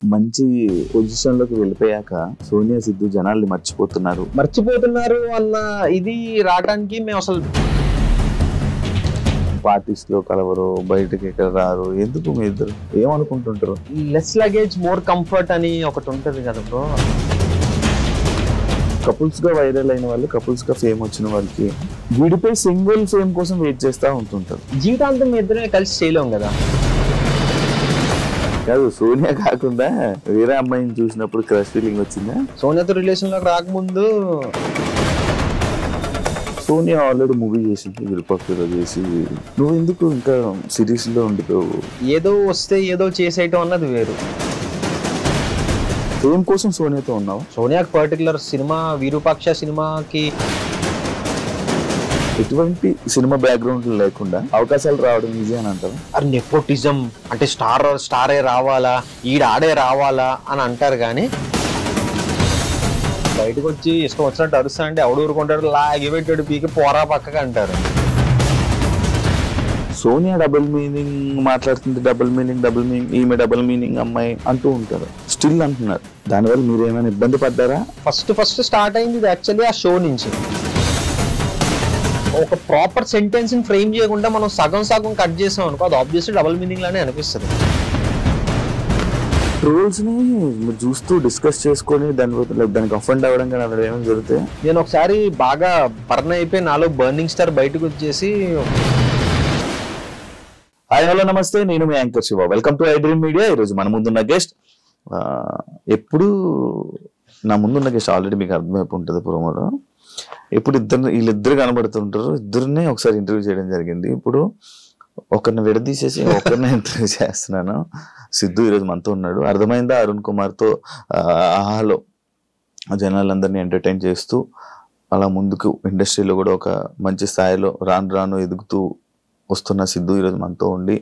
మంచి పొజిషన్ లోకి వెళ్ళిపోయాక సోనియా సిద్ధు జనాల్ని మర్చిపోతున్నారు అన్న ఇది రావడానికి మేము అసలు పార్టీస్ లో కలవరు, బయటకి ఎక్కడ రారు. ఎందుకు మీ ఇద్దరు ఏమనుకుంటుంటారు? లెస్ లగేజ్ మోర్ కంఫర్ట్ అని ఒకటి ఉంటది కదా బ్రో. కపుల్స్ గా వైరల్ అయిన వాళ్ళు, కపుల్స్ గా ఫేమ్ వచ్చిన వాళ్ళకి విడిపోయి సింగిల్ ఫేమ్ కోసం వెయిట్ చేస్తూ ఉంటుంటారు. జీవితాంతం మీ ఇద్దరే కలిసి చేయలేం కదా. కాదు, సోనియా కాకుండా వేరే అమ్మాయిని చూసినప్పుడు క్రష్ ఫీలింగ్ వచ్చిందా? సోనియాతో రిలేషన్ లోకి రాకముందు సోనియా ఆల్రెడీ మూవీ చేసింది, విరుపక్షలో చేసి, నువ్వు ఎందుకు ఇంకా సిరీస్ లో ఉండిపోవు? ఏదో వస్తే ఏదో చేసేయటం అన్నది వేరు. ఫేమ్ కోసం సోనియాతో ఉన్నావు? సోనియాకి పర్టికులర్ సినిమా విరూపాక్ష సినిమాకి ఎటువంటి సినిమా బ్యాక్గ్రౌండ్ లేకుండా అవకాశాలు రావడం ఈజీ అని అంటారు. అది నెపోటిజం అంటే స్టారే రావాలా, ఆడే రావాలా అని అంటారు. కానీ బయటకు వచ్చి ఇష్టం వచ్చినట్టు అరుస్తా అంటే ఎవడు ఊరుకుంటాడు, లాగి పెట్టాడు పీకి పోరా పక్కగా అంటారు. సోనియా డబుల్ మీనింగ్ మాట్లాడుతుంది, డబుల్ మీనింగ్ ఈమె డబుల్ మీనింగ్ అమ్మాయి అంటూ ఉంటారు, స్టిల్ అంటున్నారు. దానివల్ల మీరు ఏమైనా ఇబ్బంది పడ్డారా? ఫస్ట్ స్టార్ట్ అయింది ఇది యాక్చువల్లీ ఆ షో నుంచి. ఒక ప్రాపర్ సెంటెన్స్ ని ఫ్రేమ్ చేయకుండా మనం సగం కట్ చేసాం అనుకో, అది ఆబ్వియస్లీ డబుల్ మీనింగ్ లానే అనిపిస్తుంది. ట్రోల్స్ ని మీరు చూస్తూ డిస్కస్ చేసుకొని దానికి అఫెండ్ అవ్వడం కానీ అలా ఏమైనా జరుగుతాయి? నేను ఒకసారి బాగా బర్న్ అయిపోయి నాలో బర్నింగ్ స్టార్ బయటకు వచ్చేసి, హాయ్ హలో నమస్తే, నేను మీ anchor Shiva, welcome to iDream Media. ఈరోజు మన ముందున్న గెస్ట్, ఎప్పుడు నా ముందున్న గెస్ట్ ఆల్రెడీ మీకు అర్థమైపు ఉంటుంది ప్రోమోలో. ఇప్పుడు వీళ్ళిద్దరు కనబడుతుంటారు, ఇద్దరిని ఒకసారి ఇంటర్వ్యూ చేయడం జరిగింది. ఇప్పుడు ఒకరిని విడదీసేసి ఒకరిని ఇంటర్వ్యూ చేస్తున్నాను. సిద్ధు ఈరోజు మనతో ఉన్నాడు. అర్థమైందా? అరుణ్ కుమార్తో ఆహాలో జనాలందరినీ ఎంటర్టైన్ చేస్తూ అలా ముందుకు ఇండస్ట్రీలో కూడా ఒక మంచి స్థాయిలో రాను ఎదుగుతూ వస్తున్న సిద్ధు ఈరోజు మనతో ఉండి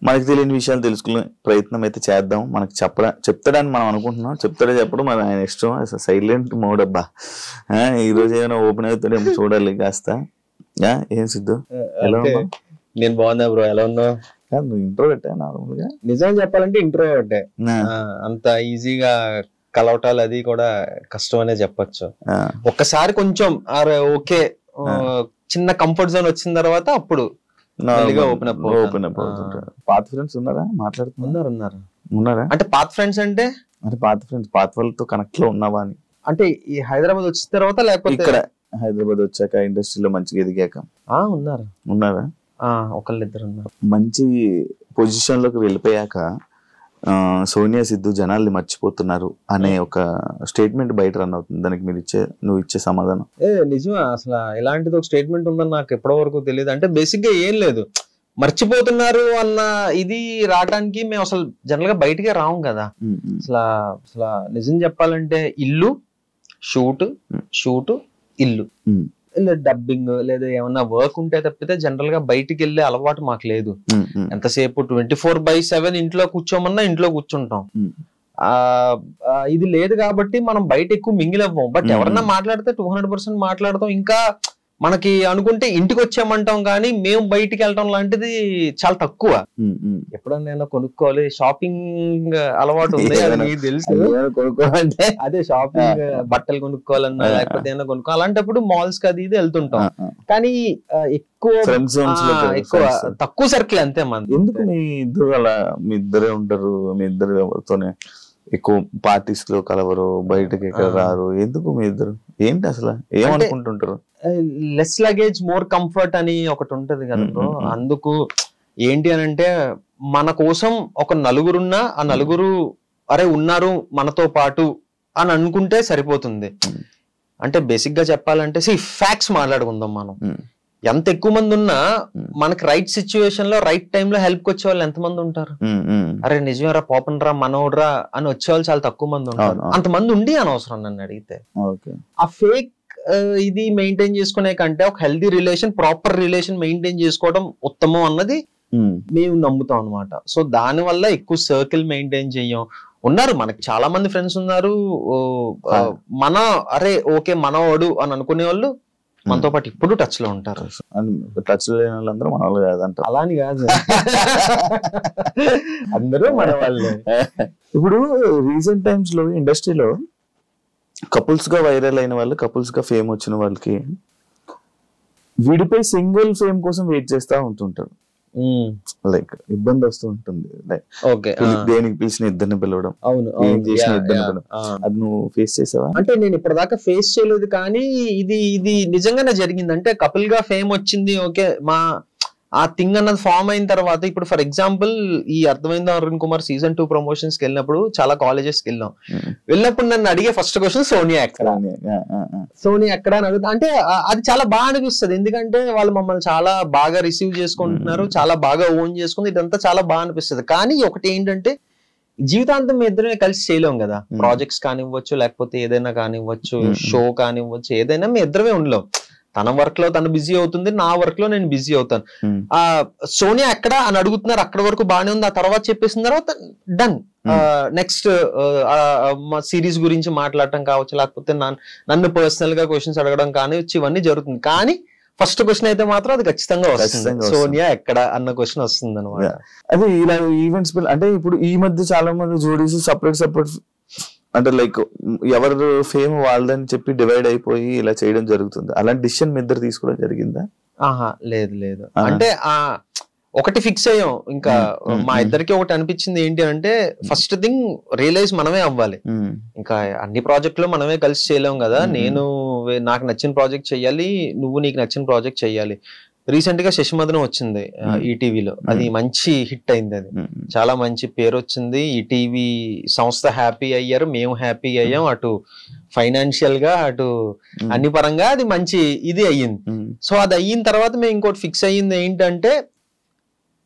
మనకి తెలియని విషయాలు తెలుసుకునే ప్రయత్నం అయితే చేద్దాం. మనకి చెప్తాడని మనం అనుకుంటున్నాం, చెప్తాడే చెప్పడం మన ఆయన ఇష్టం. అసలు సైలెంట్ మోడ్ అబ్బా. ఈరోజు ఏమైనా ఓపెన్ అవుతాడేమో చూడాలి కాస్త. ఏం సిద్ధు, ఎలా ఉన్నావు? నేను బాగున్నా బ్రో, ఎలా ఉన్నావు? నువ్వు ఇంట్రో పెట్టా నార్మల్ గా? నిజం చెప్పాలంటే ఇంట్రో పెట్టే, అంత ఈజీగా కలవటాలు అది కూడా కష్టం అనే చెప్పచ్చు. ఒక్కసారి కొంచెం ఓకే చిన్న కంఫర్ట్ జోన్ వచ్చిన తర్వాత అప్పుడు ఓపెన్ అప్ అవుతుంటారు. పాత ఫ్రెండ్స్ ఉన్నారా? ఉన్నారా? అంటే పాత ఫ్రెండ్స్ అంటే పాత వాళ్ళతో కనెక్ట్ లో ఉన్నావా అని. అంటే ఈ హైదరాబాద్ వచ్చిన తర్వాత లేకపోతే ఇక్కడ హైదరాబాద్ వచ్చాక ఇండస్ట్రీలో మంచిగా ఎదిగాక? ఉన్నారా? ఒకళ్ళిద్దరు ఉన్నారు. మంచి పొజిషన్ లోకి వెళ్ళిపోయాక సోనియా సిద్ధు జనాల్ని మర్చిపోతున్నారు అనే ఒక స్టేట్మెంట్ బయట రన్ అవుతుంది. దానికి నువ్వు ఇచ్చే సమాధానం? నిజమే, అసలు ఇలాంటిది ఒక స్టేట్మెంట్ ఉందని నాకు ఎప్పటి వరకు తెలియదు. అంటే బేసిక్ గా ఏం లేదు, మర్చిపోతున్నారు అన్న ఇది రావడానికి మేము అసలు జనరల్ గా బయటకే రాము కదా. అసలు నిజం చెప్పాలంటే ఇల్లు షూట్ ఇల్లు, డబ్బింగ్ లేదా ఏమన్నా వర్క్ ఉంటే తప్పితే జనరల్ గా బయటికి వెళ్ళే అలవాటు మాకు లేదు. ఎంతసేపు 24/7 ఇంట్లో కూర్చోమన్నా ఇంట్లో కూర్చుంటాం. ఇది లేదు కాబట్టి మనం బయట ఎక్కువ మింగిల్ అవ్వం. బట్ ఎవరన్నా మాట్లాడితే 200% మాట్లాడతాం. ఇంకా మనకి అనుకుంటే ఇంటికి వచ్చామంటాం, కానీ మేము బయటికి వెళ్ళటం లాంటిది చాలా తక్కువ. ఎప్పుడన్నా కొనుక్కోవాలి, షాపింగ్ అలవాటు ఉంది మీకు తెలుసు. కొనుక్కోవాలంటే అదే షాపింగ్, బట్టలు కొనుక్కోవాలన్నా లేకపోతే ఏమైనా కొనుక్కోవాలి, అలాంటప్పుడు మాల్స్ కి అది ఇది వెళ్తుంటాం. కానీ ఎక్కువ తక్కువ సర్కిల్ అంతే మంది. ఎందుకు మీ ఇద్దరు అలా? మీ ఇద్దరే ఉంటారు, మీ ఇద్దరు ఎవరితోనే ఎక్కువ పార్టీస్ లో కలవరు, బయటకి ఎక్కడ రారు. ఎందుకు మీ ఇద్దరు? ఏంటి అసలు ఏమనుకుంటుంటారు? లెస్ లగేజ్ మోర్ కంఫర్ట్ అని ఒకటి ఉంటది కదా బ్రో. అందుకు ఏంటి అని అంటే, మన కోసం ఒక నలుగురున్నా ఆ నలుగురు అరే ఉన్నారు మనతో పాటు అని అనుకుంటే సరిపోతుంది. అంటే బేసిక్ గా చెప్పాలంటే ఫ్యాక్ట్స్ మాట్లాడుకుందాం. మనం ఎంత ఎక్కువ మంది ఉన్నా మనకి రైట్ సిచ్యువేషన్ లో రైట్ టైమ్ లో హెల్ప్ వచ్చే వాళ్ళు ఎంతమంది ఉంటారు? అరే నిజమేరా, పాపన్ రా, మనోడ్రా అని వచ్చేవాళ్ళు చాలా తక్కువ మంది ఉంటారు. అంతమంది ఉండి అనవసరం నన్ను అడిగితే. ఆ ఫేక్ ఇది మెయింటైన్ చేసుకునే కంటే ఒక healthy relation, proper relation maintain చేసుకోవడం ఉత్తమం అన్నది మేము నమ్ముతాం అనమాట. సో దాని వల్ల ఎక్కువ సర్కిల్ మెయింటైన్ చెయ్యం. ఉన్నారు మనకి చాలా మంది ఫ్రెండ్స్ ఉన్నారు, అరే ఓకే మనవాడు అని అనుకునే వాళ్ళు మనతో పాటు ఇప్పుడు టచ్ లో ఉంటారు. టచ్ లో లేని వాళ్ళందరూ మన వాళ్ళు కాదంట. అలా అని కాదు, అందరూ మన వాళ్ళే. ఇప్పుడు రీసెంట్ టైమ్స్ లో ఇండస్ట్రీలో కపుల్స్ గా వైరల్ అయిన వాళ్ళు, కపుల్స్ గా ఫేమ్ వచ్చిన వాళ్ళకి విడిపోయి సింగిల్ ఫేమ్ కోసం వెయిట్ చేస్తా ఉంటుంటారు. లైక్ ఇబ్బంది వస్తూ ఉంటుంది. లైక్ దేనికి పిలిచిన ఇద్దరిని పిలవడం, ఏం చేసిన ఇద్దరిని పిలవడం, అది నువ్వు ఫేస్ చేసావా? అంటే నేను ఇప్పటిదాకా ఫేస్ చేయలేదు, కానీ ఇది నిజంగానే జరిగింది. అంటే కపుల్ గా ఫేమ్ వచ్చింది, ఓకే, ఆ థింగ్ అన్నది ఫామ్ అయిన తర్వాత, ఇప్పుడు ఫర్ ఎగ్జాంపుల్ ఈ అర్థమైందా అరుణ్ కుమార్ సీజన్ 2 ప్రమోషన్స్ కి వెళ్ళినప్పుడు చాలా కాలేజెస్ కి వెళ్ళినప్పుడు నన్ను అడిగే ఫస్ట్ క్వశ్చన్ సోనియా ఎక్కడ, సోనియా ఎక్కడ అని అడుగుతా. అంటే అది చాలా బాగా అనిపిస్తుంది, ఎందుకంటే వాళ్ళు మమ్మల్ని చాలా బాగా రిసీవ్ చేసుకుంటున్నారు, చాలా బాగా ఓన్ చేసుకుంది, ఇదంతా చాలా బాగా అనిపిస్తుంది. కానీ ఒకటి ఏంటంటే జీవితాంతం మీ ఇద్దరమే కలిసి చేయలేం కదా. ప్రాజెక్ట్స్ కానివ్వచ్చు, లేకపోతే ఏదైనా కానివ్వచ్చు, షో కానివ్వచ్చు, ఏదైనా మీ ఇద్దరమే ఉండలేం. తన వర్క్ లో తను బిజీ అవుతుంది, నా వర్క్ లో నేను బిజీ అవుతాను. సోనియా ఎక్కడ అని అడుగుతున్నారు, అక్కడ వరకు బాగానే ఉంది. ఆ తర్వాత చెప్పేసిన తర్వాత డన్. నెక్స్ట్ సిరీస్ గురించి మాట్లాడటం కావచ్చు, లేకపోతే నన్ను పర్సనల్ గా క్వశ్చన్స్ అడగడం కానివచ్చు, ఇవన్నీ జరుగుతుంది. కానీ ఫస్ట్ క్వశ్చన్ అయితే మాత్రం అది ఖచ్చితంగా వస్తుంది, సోనియా ఎక్కడ అన్న క్వశ్చన్ వస్తుంది అనమాట. అది ఇలా ఈవెంట్స్ అంటే ఇప్పుడు ఈ మధ్య చాలా మంది జోడీస్ సపరేట్ అంటే లైక్ ఎవరు ఫేమ్ వాళ్ళదని చెప్పి డివైడ్ అయిపోయి ఇలా చేయడం జరుగుతుంది. అలాంటి డిసిషన్ మీ ఇద్దరు తీసుకోవడం జరిగిందా? లేదు. అంటే ఒకటి ఫిక్స్ అయ్యాం, ఇంకా మా ఇద్దరికి ఒకటి అనిపించింది ఏంటి అంటే, ఫస్ట్ థింగ్ రియలైజ్ మనమే అవ్వాలి. ఇంకా అన్ని ప్రాజెక్టులు మనమే కలిసి చేయలేం కదా. నేను నాకు నచ్చిన ప్రాజెక్ట్ చెయ్యాలి, నువ్వు నీకు నచ్చిన ప్రాజెక్ట్ చెయ్యాలి. రీసెంట్ గా శశిమదనం వచ్చింది ఈటీవీలో, అది మంచి హిట్ అయింది, అది చాలా మంచి పేరు వచ్చింది. ఈటీవీ సంస్థ హ్యాపీ అయ్యారు, మేము హ్యాపీ అయ్యాం, అటు ఫైనాన్షియల్ గా అటు అన్ని పరంగా అది మంచి ఇది అయ్యింది. సో అది అయిన తర్వాత మేము ఇంకోటి ఫిక్స్ అయ్యింది ఏంటంటే,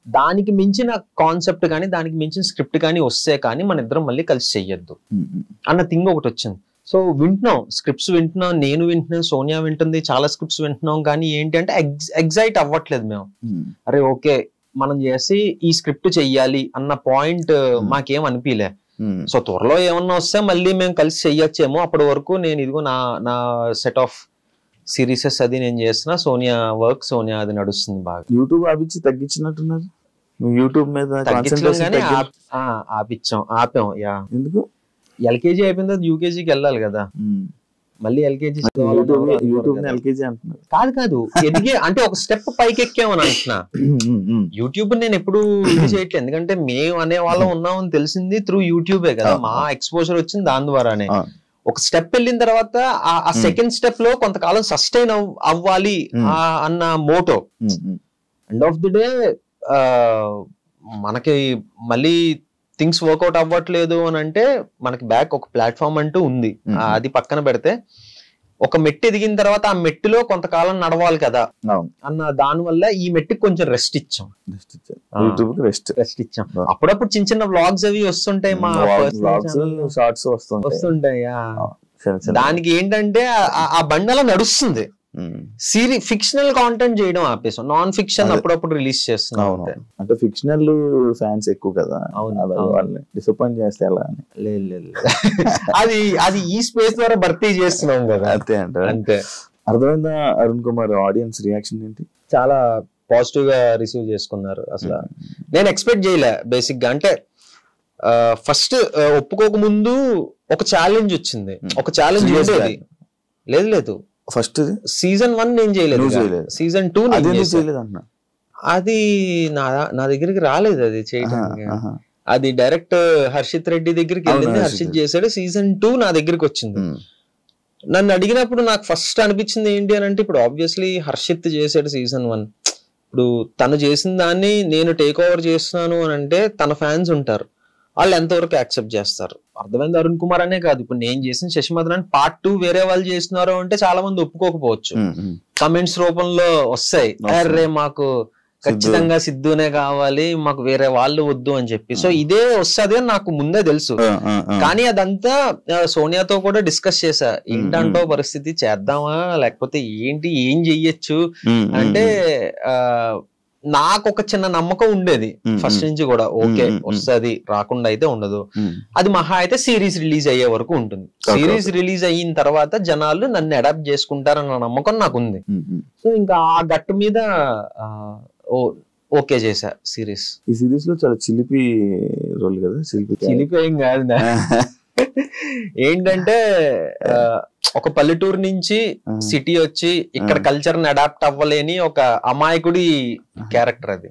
దానికి మించిన కాన్సెప్ట్ కానీ దానికి మించిన స్క్రిప్ట్ కానీ వస్తే కానీ మన ఇద్దరం మళ్ళీ కలిసి చెయ్యొద్దు అన్న థింగ్ ఒకటి వచ్చింది. సో వింటున్నాం, స్క్రిప్ట్స్ వింటున్నాం, నేను వింటున్నాను, సోనియా వింటుంది, చాలా స్క్రిప్ట్స్ వింటున్నాం. కానీ ఏంటి అంటే ఎగ్జైట్ అవ్వట్లేదు మేము. అరే ఓకే మనం చేసి ఈ స్క్రిప్ట్ చెయ్యాలి అన్న పాయింట్ మాకేం అనిపించలే. సో త్వరలో ఏమన్నా వస్తే మళ్ళీ మేము కలిసి చెయ్యొచ్చేమో. అప్పటి వరకు నేను ఇదిగో నా సెట్ ఆఫ్ సిరీసెస్ అది నేను చేస్తున్నా, సోనియా వర్క్, సోనియా అది నడుస్తుంది బాగా. యూట్యూబ్ తగ్గించినట్టున్నారు, యూట్యూబ్ మీద ఆపాం. యా, ఎందుకు? ఎల్కేజీ అయిపోయింది, యూకేజీకి వెళ్ళాలి కదా, మళ్ళీ ఎల్కేజీ కాదు ఎదిగే అంటే ఒక స్టెప్ పైకి ఎక్కామని అంటున్నా. యూట్యూబ్ నేను ఎప్పుడు ఇది చేయట్లేదు, ఎందుకంటే మేము అనే వాళ్ళం ఉన్నామని తెలిసింది త్రూ యూట్యూబే కదా. మా ఎక్స్పోజర్ వచ్చింది దాని ద్వారానే. ఒక స్టెప్ వెళ్ళిన తర్వాత ఆ సెకండ్ స్టెప్ లో కొంతకాలం సస్టైన్ అవ్వాలి అన్న motto. End of the day మనకి మళ్ళీ థింగ్స్ వర్కౌట్ అవ్వట్లేదు అని అంటే మనకి బ్యాక్ ఒక ప్లాట్ఫామ్ అంటూ ఉంది, అది పక్కన పెడితే ఒక మెట్టు ఎదిగిన తర్వాత ఆ మెట్టులో కొంతకాలం నడవాలి కదా అన్న దాని వల్ల ఈ మెట్టుకి కొంచెం రెస్ట్ ఇచ్చాం. అప్పుడప్పుడు చిన్న చిన్న వ్లాగ్స్ అవి వస్తుంటాయి, మా షార్ట్స్ వస్తుంటాయి. దానికి ఏంటంటే ఆ బండి అలా నడుస్తుంది. ఫిక్షనల్ కాంటెంట్ చేయడం ఆపేసాం, నాన్ ఫిక్షన్ అప్పుడప్పుడు రిలీజ్ చేస్తున్నాం. అంటే ఫిక్షనల్ ఫ్యాన్స్ ఎక్కువ కదా, వాళ్ళని డిసప్పాయింట్ చేస్తే ఎలా అని. లేదు అది ఈ స్పేస్ ద్వారా భర్తీ చేస్తున్నాం కదా, అంతే. అర్థమైందా అరుణ్ కుమార్? ఆడియన్స్ రియాక్షన్ ఏంటి? చాలా పాజిటివ్ గా రిసీవ్ చేసుకున్నారు. అసలు నేను ఎక్స్పెక్ట్ చేయలే బేసిక్ గా. అంటే ఫస్ట్ ఒప్పుకోక ముందు ఒక ఛాలెంజ్ వచ్చింది, ఒక ఛాలెంజ్ ఉండేది. లేదు ఫస్ట్ సీజన్ 1 నేను చేయలేదు, సీజన్ 2 అది నా దగ్గరికి రాలేదు, అది చేయడానికి. అది డైరెక్ట్ హర్షిత్ రెడ్డి దగ్గరికి వెళ్ళింది, హర్షిత్ చేశాడు. సీజన్ 2 నా దగ్గరికి వచ్చింది. నన్ను అడిగినప్పుడు నాకు ఫస్ట్ అనిపించింది ఏంటి అని అంటే, ఇప్పుడు ఆబ్వియస్లీ హర్షిత్ చేశాడు సీజన్ 1, ఇప్పుడు తను చేసిన దాన్ని నేను టేక్ ఓవర్ చేస్తున్నాను అని అంటే తన ఫ్యాన్స్ ఉంటారు, వాళ్ళు ఎంతవరకు యాక్సెప్ట్ చేస్తారు. అర్థమైంది అరుణ్ కుమార్ అనే కాదు, ఇప్పుడు నేను చేసిన శశిమదనం పార్ట్ 2 వేరే వాళ్ళు చేస్తున్నారు అంటే చాలా మంది ఒప్పుకోకపోవచ్చు, కమెంట్స్ రూపంలో వస్తాయి, అరే మాకు ఖచ్చితంగా సిద్ధునే కావాలి, మాకు వేరే వాళ్ళు వద్దు అని చెప్పి. సో ఇదే వస్తుంది అని నాకు ముందే తెలుసు. కానీ అదంతా సోనియాతో కూడా డిస్కస్ చేశా, ఏంటంటో పరిస్థితి, చేద్దామా లేకపోతే ఏంటి, ఏం చెయ్యొచ్చు అంటే నాకు ఒక చిన్న నమ్మకం ఉండేది ఫస్ట్ నుంచి కూడా, ఓకే వస్తుంది, రాకుండా అయితే ఉండదు. అది మహా అయితే సిరీస్ రిలీజ్ అయ్యే వరకు ఉంటుంది. సిరీస్ రిలీజ్ అయిన తర్వాత జనాలు నన్ను అడాప్ట్ చేసుకుంటారన్న నమ్మకం నాకు ఉంది. సో ఇంకా ఆ గట్టు మీద ఓకే చేశా సిరీస్. ఈ సిరీస్ లో చాలా చిలిపి రోల్ కదా. చిలిపి ఏం కాదు, ఏంటంటే ఒక పల్లెటూరు నుంచి సిటీ వచ్చి ఇక్కడ కల్చర్ ని అడాప్ట్ అవ్వలేని ఒక అమాయకుడి క్యారెక్టర్ అది.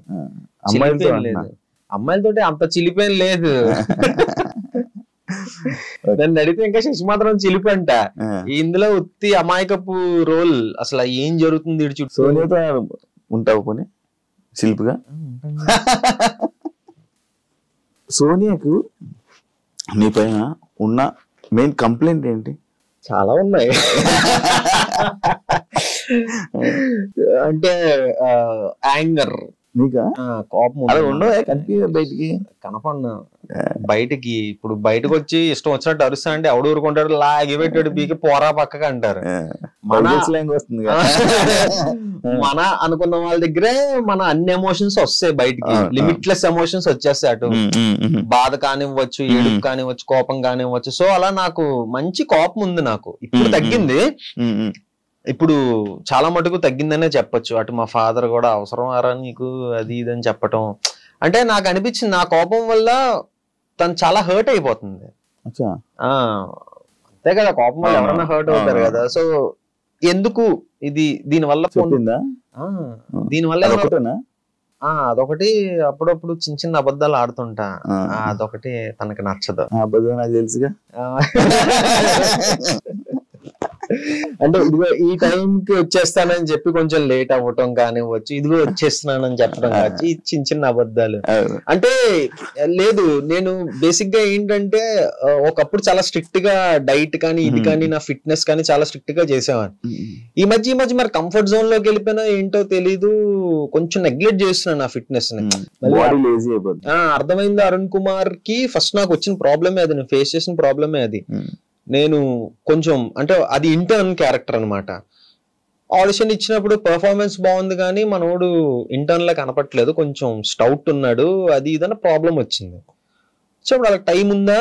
లేదు, అమ్మాయిలతోటి అంత చిలిపేం లేదు. నన్ను అడిగితే ఇంకా శశి మాత్రం చిలిపి అంట. ఇందులో ఉత్తి అమాయకపు రోల్, అసలు ఏం జరుగుతుంది ఇటు చుట్టూ. సోనియాతో ఉంటావు పోనీ చిలిపిగా? సోనియాకు నీ పైన ఉన్న మెయిన్ కంప్లైంట్ ఏంటి? చాలా ఉన్నాయి. అంటే యాంగర్, నీకా కోపం ఉండవు బయటికి కనపడిన బయటికి. ఇప్పుడు బయటకు వచ్చి ఇష్టం వచ్చినట్టు అరుస్తా అంటే ఎవడు ఊరుకుంటాడు, లాగి పెట్టాడు బీకి పోరా పక్కగా అంటారు. మన అనుకున్న వాళ్ళ దగ్గరే మన అన్ని ఎమోషన్స్ వస్తాయి బయటికి, లిమిట్లెస్ ఎమోషన్స్ వచ్చేస్తాయి. అటు బాధ కానివ్వచ్చు, ఏడుపు కానివ్వచ్చు, కోపం కానివ్వచ్చు. సో అలా నాకు మంచి కోపం ఉంది. నాకు ఇప్పుడు తగ్గింది, ఇప్పుడు చాలా మటుకు తగ్గిందనే చెప్పొచ్చు. అటు మా ఫాదర్ కూడా అవసరం ఆరా నీకు అది ఇది అని చెప్పటం. అంటే నాకు అనిపించింది నా కోపం వల్ల తను చాలా హర్ట్ అయిపోతుంది. అంతే కదా, కోపం వల్ల ఎవరైనా హర్ట్ అవుతారు కదా. సో ఎందుకు ఇది దీనివల్ల అదొకటి అప్పుడప్పుడు చిన్న చిన్న అబద్ధాలు ఆడుతుంటా. అదొకటి తనకి నచ్చదు. అబద్ధం నాకు తెలుసుగా. అంటే ఇదిగో ఈ టైంకి వచ్చేస్తానని చెప్పి కొంచెం లేట్ అవ్వటం కానివ్వచ్చు, ఇదిగో వచ్చేస్తున్నానని చెప్పడం కావచ్చు, ఈ చిన్న చిన్న అబద్ధాలు. అంటే లేదు, నేను బేసిక్ గా ఏంటంటే ఒకప్పుడు చాలా స్ట్రిక్ట్ గా డైట్ కానీ ఇది కానీ నా ఫిట్నెస్ కానీ చాలా స్ట్రిక్ట్ గా చేసేవాడిని. ఈ మధ్య మరి కంఫర్ట్ జోన్ లోకి వెళ్ళిపోయినా ఏంటో తెలీదు, కొంచెం నెగ్లెక్ట్ చేస్తున్నాను నా ఫిట్నెస్ ని. అర్థమైంది. అరుణ్ కుమార్ కి ఫస్ట్ నాకు వచ్చిన ప్రాబ్లమే అది, నేను ఫేస్ చేసిన ప్రాబ్లమే అది. నేను కొంచెం అంటే అది ఇంటర్న్ క్యారెక్టర్ అనమాట. ఆడిషన్ ఇచ్చినప్పుడు పర్ఫార్మెన్స్ బాగుంది కానీ మనోడు ఇంటర్న్ లా కనపట్లేదు, కొంచెం స్టౌట్ ఉన్నాడు, అది ఇదన్న ప్రాబ్లం వచ్చింది. సో ఇప్పుడు అలా టైం ఉందా,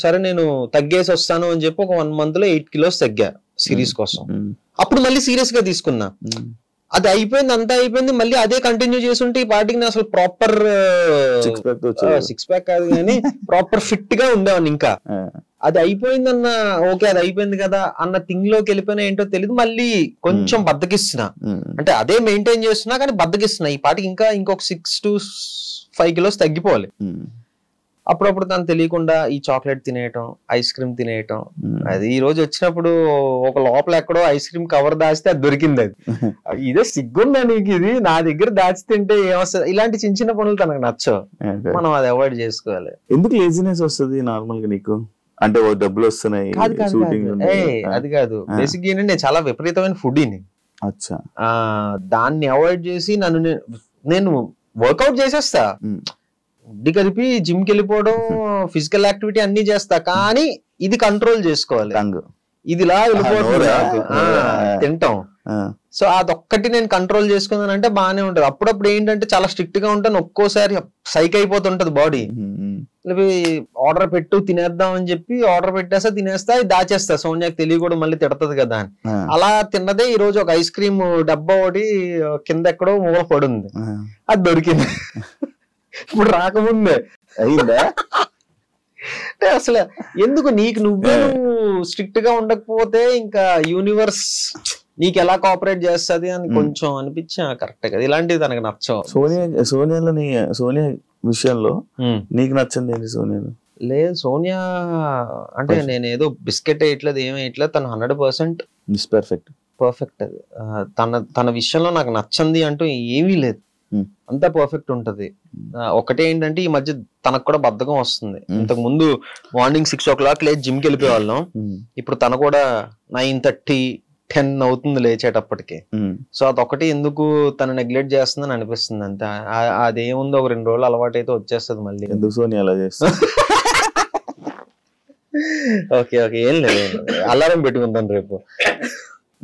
సరే నేను తగ్గేసి వస్తాను అని చెప్పి ఒక 1 month లో 8 kilos తగ్గా సిరీస్ కోసం. అప్పుడు మళ్ళీ సీరియస్ గా తీసుకున్నా. అది అయిపోయింది, అంతా అయిపోయింది, మళ్ళీ అదే కంటిన్యూ చేస్తుంటే ఈ పార్టీకి అసలు ప్రాపర్ 6 pack కాదు కానీ ప్రాపర్ ఫిట్ గా ఉండేవాడిని. ఇంకా అది అయిపోయిందన్న ఓకే అది అయిపోయింది కదా అన్న థింగ్ లోకి వెళ్ళిపోయినా ఏంటో తెలియదు, మళ్ళీ కొంచెం బద్దకిస్తున్నా. అంటే అదే మెయింటైన్ చేస్తున్నా కానీ బద్దకిస్తున్నా. ఈ పాటికి ఇంకా ఇంకొక 6 to 5 kilos తగ్గిపోవాలి. అప్పుడప్పుడు తను తెలియకుండా ఈ చాక్లెట్ తినేయటం, ఐస్ క్రీమ్ తినేయటం. అది ఈ రోజు వచ్చినప్పుడు ఒక లోపల ఎక్కడో ఐస్ క్రీమ్ కవర్ దాచితే అది దొరికింది. అది ఇదే సిగ్గుందా నీకు, ఇది నా దగ్గర దాచి తింటే ఏమొస్తుంది? ఇలాంటి చిన్న చిన్న పనులు తనకు నచ్చవు, మనం అది అవాయిడ్ చేసుకోవాలి. ఎందుకు లేజినెస్ వస్తుంది నార్మల్ గా నీకు? అంటే డబ్బులు వస్తున్నాయి అది కాదు. బేసిక్ ఏంటంటే నేను చాలా విపరీతమైన ఫుడీని. దాన్ని అవాయిడ్ చేసి నేను వర్కౌట్ చేసేస్తా, ఉడ్డి కలిపి జిమ్ కి వెళ్ళిపోవడం, ఫిజికల్ యాక్టివిటీ అన్ని చేస్తా, కానీ ఇది కంట్రోల్ చేసుకోవాలి. ఇది ఇలా వెళ్ళిపోతుంది తింటాం. సో అదొక్కటి నేను కంట్రోల్ చేసుకున్నానంటే బాగానే ఉంటది. అప్పుడప్పుడు ఏంటంటే చాలా స్ట్రిక్ట్ గా ఉంటాను, ఒక్కోసారి సైక్ అయిపోతుంటది బాడీ. ఆర్డర్ పెట్టు తినేద్దాం అని చెప్పి ఆర్డర్ పెట్టేస్తా, తినేస్తా, దాచేస్తా, సోనియాకి తెలియకూడదు మళ్ళీ తిడతది కదా అని. అలా తిన్నదే ఈ రోజు ఒక ఐస్ క్రీమ్ డబ్బా ఒకటి కింద ఎక్కడో మూల పడుంది, అది దొరికింది. ఇప్పుడు రాకముందే అయిందా? అంటే అసలు ఎందుకు నువ్వు స్ట్రిక్ట్ గా ఉండకపోతే ఇంకా యూనివర్స్ నీకు ఎలా కోఆపరేట్ చేస్తుంది అని కొంచెం అనిపించా. కరెక్ట్ కదా, ఇలాంటివి తనకు నచ్చవు. సోనియా విషయంలో నీకు నచ్చింది ఏంటి? సోనియాలో లేదు, సోనియా అంటే నేను ఏదో బిస్కెట్ వేయట్లేదు, ఏమి వేయట్లేదు, తను 100% పర్ఫెక్ట్. అది తన విషయంలో నాకు నచ్చింది అంటూ ఏమీ లేదు, అంతా పర్ఫెక్ట్ ఉంటది. ఒకటే ఏంటంటే ఈ మధ్య తనకు కూడా బద్ధకం వస్తుంది. ఇంతకు ముందు మార్నింగ్ 6 o'clock లేచి జిమ్ కి వెళ్ళిపోయే వాళ్ళం, ఇప్పుడు తను కూడా 9:30, 10 అవుతుంది లేచేటప్పటికి. సో అదొకటి ఎందుకు తను నెగ్లెక్ట్ చేస్తుందని అనిపిస్తుంది అంతే. అదేముంది, ఒక 2 రోజులు అలవాటు అయితే వచ్చేస్తుంది మళ్ళీ. ఎందుకు సోనియా అలా చేస్తుంది? ఓకే ఏం లేదు, అలారం పెట్టుకుంటాను రేపు.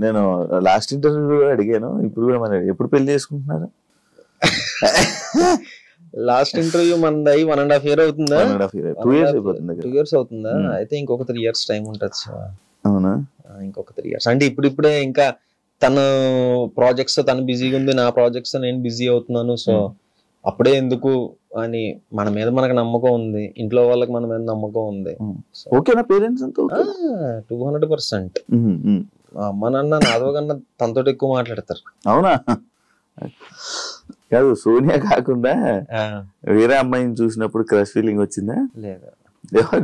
నేను లాస్ట్ ఇంటర్వ్యూ అడిగాను, ఇప్పుడు కూడా మరి ఎప్పుడు పెళ్లి చేసుకుంటున్నారు? లాస్ట్ ఇంటర్వ్యూ మనది 1.5 year అవుతుందా? 1.5 year 2 years అయిపోతుంది. 2 years అవుతుందా? అయితే ఇంకొక 3 years టైం ఉంటుంది. అవునా? ఇంకొక 3 years అంటే ఇప్పుడిప్పుడే ఇంకా తను ప్రాజెక్ట్స్ తను బిజీగా ఉంది, నా ప్రాజెక్ట్స్ నేను బిజీ అవుతున్నాను. సో అప్పుడే ఎందుకు అని మన మీద మనకు నమ్మకం ఉంది, ఇంట్లో వాళ్ళకి మన మీద నమ్మకం ఉంది. ఓకేనా పేరెంట్స్ అంతా? 200%. అమ్మ నాన్న నాదో కన్నా తనతో ఎక్కువ మాట్లాడతారు. అవునా? కాదు, సోనియా కాకుండా వేరే అమ్మాయిని చూసినప్పుడు క్రష్ ఫీలింగ్ వచ్చిందా? లేదా?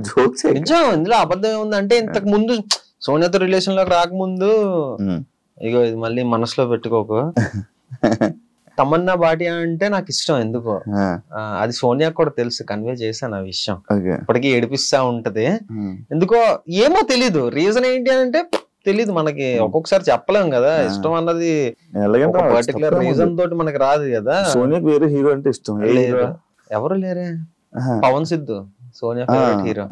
జోక్స్. నిజం, ఇందులో అబద్ధం ఏముంది అంటే ఇంతకు ముందు సోనియాతో రిలేషన్ లోకి రాకముందు, ఇగో ఇది మళ్ళీ మనసులో పెట్టుకోకు, తమన్నా భాటియా అంటే నాకు ఇష్టం. ఎందుకో అది సోనియా కూడా తెలుసు, కన్వే చేశాను ఆ విషయం. ఇప్పటికీ ఏడిపిస్తా ఉంటది. ఎందుకో ఏమో తెలీదు, రీజన్ ఏంటి అని అంటే తెలీదు మనకి. ఒక్కొక్కసారి చెప్పలేం కదా, ఇష్టం అన్నది పర్టికులర్ రీజన్ తోటి మనకి రాదు కదా. సోనియాకి వేరే హీరో అంటే ఇష్టం లేదు, ఎవరు లేరే. Pavan Siddhu Sonia favourite hero.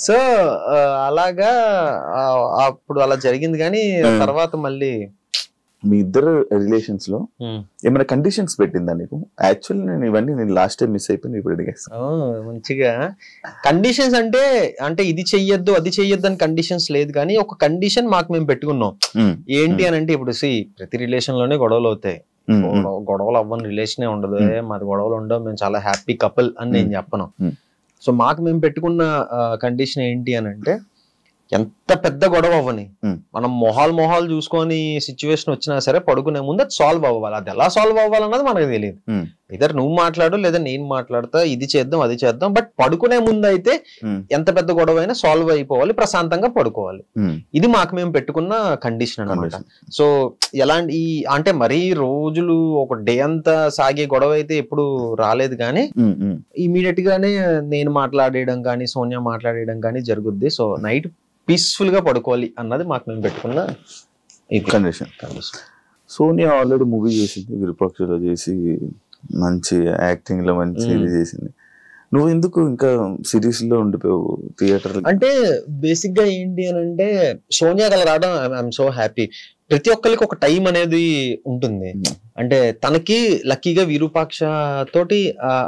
So అలాగా అప్పుడు అలా జరిగింది. కానీ తర్వాత మళ్ళీ మీ ఇద్దరు రిలేషన్స్ లో ఏమైనా కండిషన్స్ పెట్టిందా నీకు? యాక్చువల్లీ నేను లాస్ట్ టైం మిస్ అయిపోయింది, ఇప్పుడు అడిగేస్తాను. మంచిగా కండిషన్స్ అంటే ఇది చెయ్యొద్దు అది చెయ్యొద్దు అని కండిషన్స్ లేదు, కానీ ఒక కండిషన్ మాకు మేము పెట్టుకున్నాం. ఏంటి అని అంటే ఇప్పుడు ప్రతి రిలేషన్ లోనే గొడవలు అవుతాయి. గొడవలు అవ్వని రిలేషనే ఉండదు. మాది గొడవలు ఉండవు, మేము చాలా హ్యాపీ కపుల్ అని నేను చెప్పను. సో మాకు మేము పెట్టుకున్న కండిషన్ ఏంటి అని అంటే, ఎంత పెద్ద గొడవ అవ్వని, మనం మొహాలు చూసుకొని సిచ్యువేషన్ వచ్చినా సరే పడుకునే ముందు అది సాల్వ్ అవ్వాలి. అది ఎలా సాల్వ్ అవ్వాలన్నది మనకు తెలియదు. ఇద్దరు నువ్వు మాట్లాడు లేదా నేను మాట్లాడతా, ఇది చేద్దాం అది చేద్దాం, బట్ పడుకునే ముందు అయితే ఎంత పెద్ద గొడవ అయినా సాల్వ్ అయిపోవాలి, ప్రశాంతంగా పడుకోవాలి. ఇది మాకు మేము పెట్టుకున్న కండిషన్ అన్నమాట. సో ఎలాంటి అంటే మరీ రోజులు ఒక డే అంతా సాగే గొడవ అయితే ఎప్పుడు రాలేదు, కానీ ఇమీడియట్ గానే నేను మాట్లాడేయడం కానీ సోనియా మాట్లాడేయడం కానీ జరుగుద్ది. సో నైట్ పీస్ఫుల్ గా పడుకోవాలి అన్నది మాకు మేము పెట్టుకున్న కండిషన్. సోనియా ఆల్రెడీ మూవీ చేసింది, విరూపాక్షలో చేసి మంచి యాక్టింగ్ లో మంచి ఇది చేసింది. నువ్వు ఎందుకు ఇంకా సిరీస్ లో ఉండిపోయావు థియేటర్? అంటే బేసిక్ గా ఏంటి అని అంటే, సోనియా కల రావడం ఐఎమ్ సో హ్యాపీ. ప్రతి ఒక్కరికి ఒక టైం అనేది ఉంటుంది. అంటే తనకి లక్కీగా విరూపాక్ష తోటి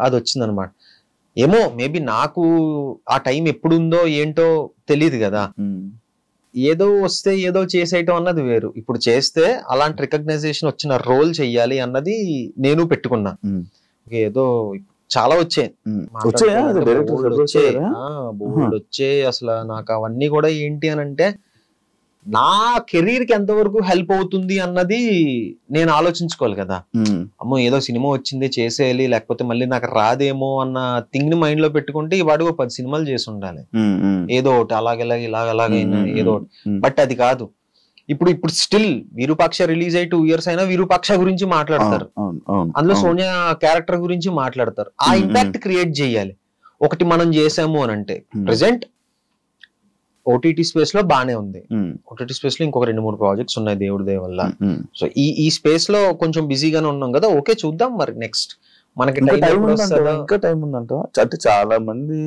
అది వచ్చింది అనమాట. ఏమో మేబీ నాకు ఆ టైం ఎప్పుడుందో ఏంటో తెలియదు కదా. ఏదో వస్తే ఏదో చేసేయటం అన్నది వేరు. ఇప్పుడు చేస్తే అలాంటి రికగ్నైజేషన్ వచ్చిన రోల్ చెయ్యాలి అన్నది నేను పెట్టుకున్నా. ఏదో చాలా వచ్చాయి, బోల్డ్ వచ్చాయి. అసలు నాకు అవన్నీ కూడా ఏంటి అని అంటే, నా కెరీర్ కి ఎంతవరకు హెల్ప్ అవుతుంది అన్నది నేను ఆలోచించుకోవాలి కదా. అమ్మో ఏదో సినిమా వచ్చింది చేసేయాలి, లేకపోతే మళ్ళీ నాకు రాదేమో అన్న థింగ్ ని మైండ్ లో పెట్టుకుంటే వాడు 10 సినిమాలు చేసి ఉండాలి, ఏదో ఒకటి అలాగైనా ఏదో ఒకటి. బట్ అది కాదు. ఇప్పుడు స్టిల్ విరూపాక్ష రిలీజ్ అయ్యి 2 years అయినా విరూపాక్ష గురించి మాట్లాడతారు, అందులో సోనియా క్యారెక్టర్ గురించి మాట్లాడతారు. ఆ ఇంపాక్ట్ క్రియేట్ చేయాలి. ఒకటి మనం చేసాము అని అంటే, ప్రెసెంట్ ఓటీటీ స్పేస్ లో బానే ఉంది. ఓటీటీ స్పేస్ లో ఇంకొక 2-3 ప్రాజెక్ట్స్ ఉన్నాయి దేవుడి దయ వల్ల. సో ఈ స్పేస్ లో కొంచెం బిజీగానే ఉన్నాం కదా. ఓకే చూద్దాం మరి నెక్స్ట్ మనకి ఇంకా టైం ఉందంట. అంటే చాలా మంది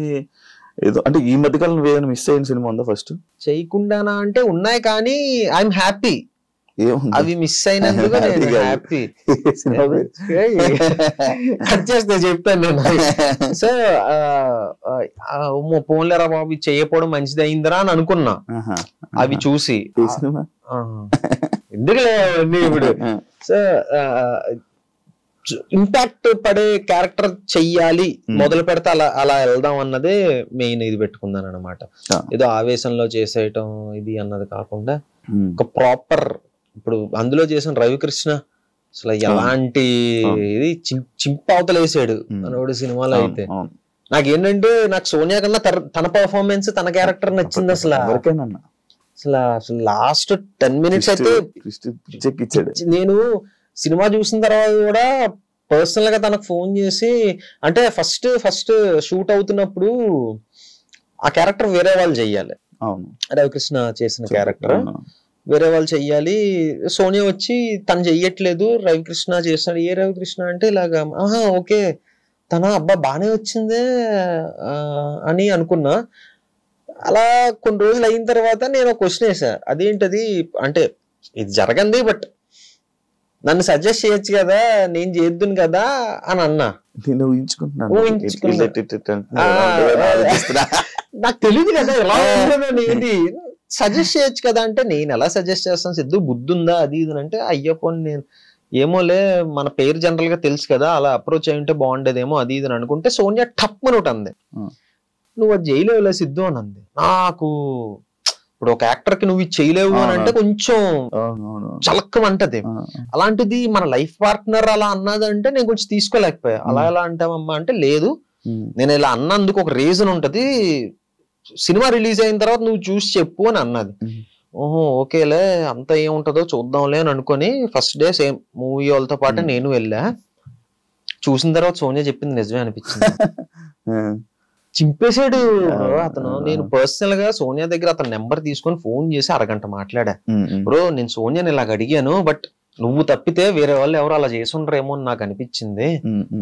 ఏదో అంటే ఈ మధ్యకాలం ఏదైనా మిస్ అయిన సినిమా ఉందా? ఫస్ట్ చేయకుండానా అంటే ఉన్నాయి, కానీ ఐఎమ్ హ్యాపీ. అవి మిస్ అయినందుకు నేను హ్యాపీ. కట్ చేస్తే చెప్తాను నేను. సో పోన్లేరా బాబు చేయకపోవడం మంచిది అయిందిరా అని అనుకున్నా అవి చూసి. ఎందుకులే ఇప్పుడు సో ఇంపాక్ట్ పడే క్యారెక్టర్ చెయ్యాలి, మొదలు పెడితే అలా వెళ్దాం అన్నదే మెయిన్ ఇది పెట్టుకున్నాను అనమాట. ఏదో ఆవేశంలో చేసేయటం ఇది అన్నది కాకుండా ఒక ప్రాపర్. ఇప్పుడు అందులో చేసిన రవికృష్ణ అసలు ఎలాంటి ఇది చింపవతలేసాడు మనోడు సినిమాలో. అయితే నాకేంటంటే నాకు సోనియా కన్నా తన పర్ఫార్మెన్స్ తన క్యారెక్టర్ నచ్చింది. అసలు లాస్ట్ 10 minutes అయితే నేను సినిమా చూసిన తర్వాత కూడా పర్సనల్ గా తనకు ఫోన్ చేసి, అంటే ఫస్ట్ షూట్ అవుతున్నప్పుడు ఆ క్యారెక్టర్ వేరే వాళ్ళు చెయ్యాలి, రవికృష్ణ చేసిన క్యారెక్టర్ వేరే వాళ్ళు చెయ్యాలి. సోనియా వచ్చి తను చెయ్యట్లేదు, రవికృష్ణ చేస్తాడు. ఏ రవికృష్ణ అంటే ఇలాగా, ఓకే తన అబ్బా బానే వచ్చిందే అని అనుకున్నా. అలా కొన్ని రోజులు అయిన తర్వాత నేను ఒక క్వశ్చన్ వేసా, అదేంటది అంటే ఇది జరగంది బట్ నన్ను సజెస్ట్ చేయొచ్చు కదా, నేను చేద్దును కదా అని అన్నా. నేను ఊహించుకుంటున్నాను నాకు తెలియదు కదా ఎలా ఉంటుందని. సజెస్ట్ చేయొచ్చు కదా అంటే నేను ఎలా సజెస్ట్ చేస్తాను సిద్ధు, బుద్ధి ఉందా అది ఇది అంటే, అయ్యప్ప నేను ఏమోలే మన పేరు జనరల్ గా తెలుసు కదా, అలా అప్రోచ్ అయి ఉంటే బాగుండేదేమో అది ఇది అని అనుకుంటే సోనియా టప్ అని ఒకటి అంది, నువ్వు అది చేయలేవులే సిద్ధు అని అంది. నాకు ఇప్పుడు ఒక యాక్టర్ కి నువ్వు ఇది చేయలేవు అని అంటే కొంచెం చలక్కమంటది. అలాంటిది మన లైఫ్ పార్ట్నర్ అలా అన్నదంటే నేను కొంచెం తీసుకోలేకపోయా. అలా ఎలా అంటావమ్మా అంటే, లేదు నేను ఇలా అన్నందుకు ఒక రీజన్ ఉంటది, సినిమా రిలీజ్ అయిన తర్వాత నువ్వు చూసి చెప్పు అని అన్నది. ఓహో ఓకేలే అంత ఏముంటదో చూద్దాంలే అని అనుకుని ఫస్ట్ డే సేమ్ మూవీ వాళ్ళతో పాటు నేను వెళ్ళా. చూసిన తర్వాత సోనియా చెప్పింది నిజమే అనిపించింది. చింపేశాడు అతను. నేను పర్సనల్ గా సోనియా దగ్గర అతని నెంబర్ తీసుకొని ఫోన్ చేసి అరగంట మాట్లాడా. బ్రో నేను సోనియాని ఇలాగ అడిగాను, బట్ నువ్వు తప్పితే వేరే వాళ్ళు ఎవరు అలా చేసి ఉండరేమో అని నాకు అనిపించింది,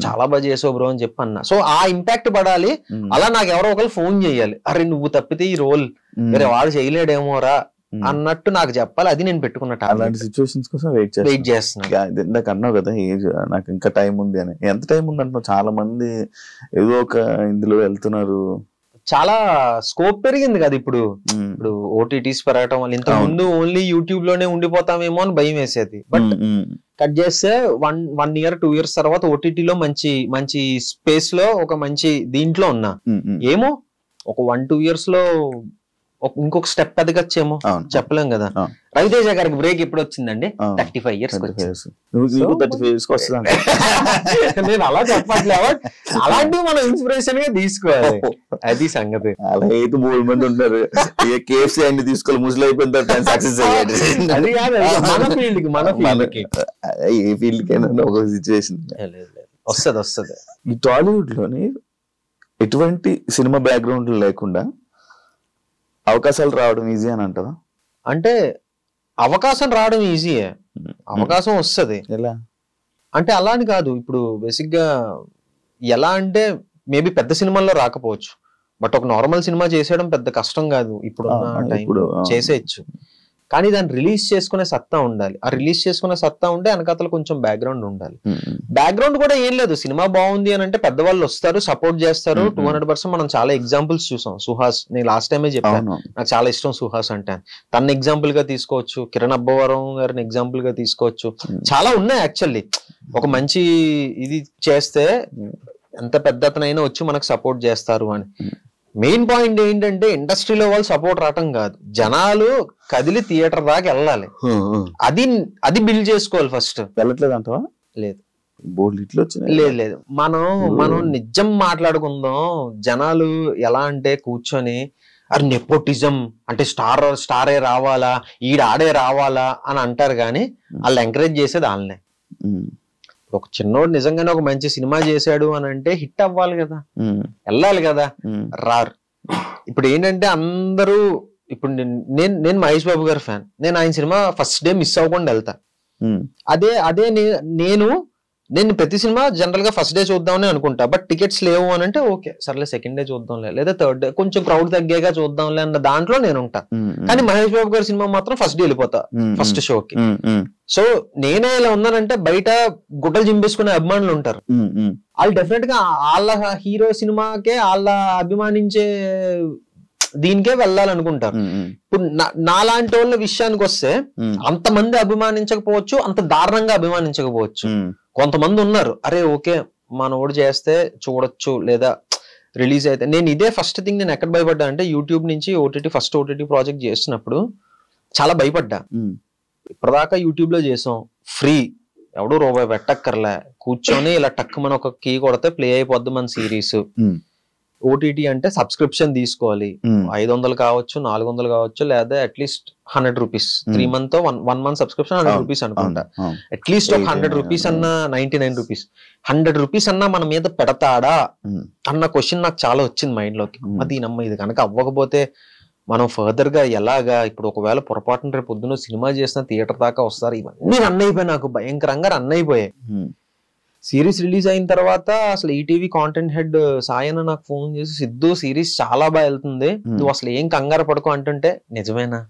చాలా బాగా చేసావు బ్రో అని చెప్పి అన్నా. సో ఆ ఇంపాక్ట్ పడాలి, అలా నాకు ఎవరో ఒకరు ఫోన్ చేయాలి, అరే నువ్వు తప్పితే ఈ రోల్ వేరే వాడు చేయలేడేమోరా అన్నట్టు నాకు చెప్పాలి. అది నేను పెట్టుకున్నట్టు అలాంటి సిచ్యువేషన్స్ కోసం వెయిట్ చేస్తున్నాను. ఇందాక అన్నావు కదా ఏజ్ నాకు ఇంకా టైం ఉంది అని. ఎంత టైం ఉంది అంటున్నావు? చాలా మంది ఏదో ఒక ఇందులో వెళ్తున్నారు, చాలా స్కోప్ పెరిగింది కదా ఇప్పుడు. ఇప్పుడు ఓటీటీస్ పెరగటం వల్ల, ఇంత ముందు ఓన్లీ యూట్యూబ్ లోనే ఉండిపోతామేమో అని భయం వేసేది. బట్ కట్ చేస్తే 1 year 2 years తర్వాత ఓటీటీలో మంచి స్పేస్ లో ఒక మంచి దీంట్లో ఉన్నా. ఏమో ఒక 1-2 years లో ఇంకొక స్టెప్ ఎదగచ్చేమో చెప్పలేం కదా. రవితేజ గారికి బ్రేక్ ఎప్పుడు వచ్చిందండి? 35 years. నేను అలా చెప్పట్లేదు, అలాంటివి మనం ఇన్స్పిరేషన్ గా తీసుకోవాలి, అది సంగతి. అలా అయితే 3 మంది ఉంటారు, కేఎఫ్సీ అన్ని తీసుకోవాలి, ముసలి అయిపోయిన తర్వాత సక్సెస్ అయ్యాడు. అది కాదు మన ఫీల్డ్ కి ఏ ఫీల్డ్ కైనా ఒక సిచ్యువేషన్ వస్తుంది. ఈ టాలీవుడ్ లోని ఎటువంటి సినిమా బ్యాక్గ్రౌండ్ లేకుండా అవకాశాలు రావడం ఈజీ అని అంటారా? అంటే అవకాశం రావడం ఈజీయే, అవకాశం వస్తుంది. ఎలా అంటే అలా అని కాదు. ఇప్పుడు బేసిక్ గా ఎలా అంటే మేబీ పెద్ద సినిమాల్లో రాకపోవచ్చు, బట్ ఒక నార్మల్ సినిమా చేసేయడం పెద్ద కష్టం కాదు. ఇప్పుడు చేసేయచ్చు, కానీ దాన్ని రిలీజ్ చేసుకునే సత్తా ఉండాలి. ఆ రిలీజ్ చేసుకునే సత్తా ఉంటే వెనకాతల కొంచెం బ్యాక్గ్రౌండ్ ఉండాలి. బ్యాక్గ్రౌండ్ కూడా ఏం లేదు, సినిమా బాగుంది అని అంటే పెద్దవాళ్ళు వస్తారు, సపోర్ట్ చేస్తారు 200%. మనం చాలా ఎగ్జాంపుల్స్ చూసాం. సుహాస్, నేను లాస్ట్ టైమే చెప్పాను, నాకు చాలా ఇష్టం సుహాస్ అంటే. తన ఎగ్జాంపుల్ గా తీసుకోవచ్చు, కిరణ్ అబ్బవరం గారిని ఎగ్జాంపుల్ గా తీసుకోవచ్చు, చాలా ఉన్నాయి యాక్చువల్లీ. ఒక మంచి ఇది చేస్తే ఎంత పెద్ద అతనైనా వచ్చి మనకు సపోర్ట్ చేస్తారు అని. మెయిన్ పాయింట్ ఏంటంటే ఇండస్ట్రీలో వాళ్ళు సపోర్ట్ రావటం కాదు, జనాలు కదిలి థియేటర్ దాకా వెళ్ళాలి, అది బిల్డ్ చేసుకోవాలి ఫస్ట్. వెళ్ళట్లేదు అంటవా? లేదు, లేదు. మనం నిజం మాట్లాడుకుందాం. జనాలు ఎలా అంటే కూర్చొని అది నెపోటిజం అంటే స్టారే రావాలా, ఆడే రావాలా అని అంటారు, కానీ వాళ్ళు ఎంకరేజ్ చేసేది వాళ్ళనే. ఒక చిన్నోడు నిజంగానే ఒక మంచి సినిమా చేశాడు అని అంటే హిట్ అవ్వాలి కదా, వెళ్ళాలి కదా, రారు. ఇప్పుడు ఏంటంటే అందరూ, ఇప్పుడు నేను మహేష్ బాబు గారి ఫ్యాన్, నేను ఆయన సినిమా ఫస్ట్ డే మిస్ అవ్వకుండా వెళ్తా. అదే నేను ప్రతి సినిమా జనరల్ గా ఫస్ట్ డే చూద్దామని అనుకుంటా, బట్ టికెట్స్ లేవు అని అంటే ఓకే సర్లే సెకండ్ డే చూద్దాంలే, లేదా థర్డ్ డే కొంచెం క్రౌడ్ తగ్గాక చూద్దాంలే అన్న దాంట్లో నేను ఉంటా. కానీ మహేష్ బాబు గారి సినిమా మాత్రం ఫస్ట్ డే వెళ్ళిపోతా ఫస్ట్ షోకి. సో నేనే ఇలా ఉన్నానంటే బయట గుడ్డలు చింపేసుకునే అభిమానులు ఉంటారు, వాళ్ళు డెఫినెట్ గా వాళ్ళ హీరో సినిమాకే వాళ్ళ అభిమానించే దీనికే వెళ్ళాలనుకుంటారు. ఇప్పుడు నాలాంటి వాళ్ళ విషయానికి వస్తే అంతమంది అభిమానించకపోవచ్చు, అంత దారుణంగా అభిమానించకపోవచ్చు. కొంతమంది ఉన్నారు, అరే ఓకే మనోడు చేస్తే చూడొచ్చు లేదా రిలీజ్ అయితే. నేను ఇదే ఫస్ట్ థింగ్ నేను ఎక్కడ భయపడ్డా అంటే యూట్యూబ్ నుంచి ఫస్ట్ ఓటీటీ ప్రాజెక్ట్ చేస్తున్నప్పుడు చాలా భయపడ్డా. ఇప్పటిదాకా యూట్యూబ్ లో చేసాం, ఫ్రీ, ఎవడు రూపాయి పెట్టక్కర్లే, కూర్చొని ఇలా టక్ మన ఒక కీ కొడితే ప్లే అయిపోద్ది మన సిరీస్. ఓటీటీ అంటే సబ్స్క్రిప్షన్ తీసుకోవాలి, 500 కావచ్చు, 400 కావచ్చు, లేదా at least 100 rupees 3 month 1 month subscription 100 rupees అనుకుంటా. అట్లీస్ట్ ఒక 100 రూపీస్ అన్నా 99 రూపీస్ 100 రూపీస్ అన్నా మన మీద పెడతాడా అన్న క్వశ్చన్ నాకు చాలా వచ్చింది మైండ్ లోకి. అది నమ్మ ఇది కనుక అవ్వకపోతే మనం ఫర్దర్ గా ఎలాగా, ఇప్పుడు ఒకవేళ పొరపాటున రేపు పొద్దున్న సినిమా చేసిన థియేటర్ దాకా వస్తారు, ఇవన్నీ రన్ అయిపోయాయి, నాకు భయంకరంగా రన్ అయిపోయాయి. సిరీస్ రిలీజ్ అయిన తర్వాత అసలు ఈటీవీ కాంటెంట్ హెడ్ సాయన నాకు ఫోన్ చేసి, సిద్ధు సిరీస్ చాలా బాగా వెళ్తుంది, నువ్వు అసలు ఏం కంగారు పడుకో అంటుంటే, నిజమేనా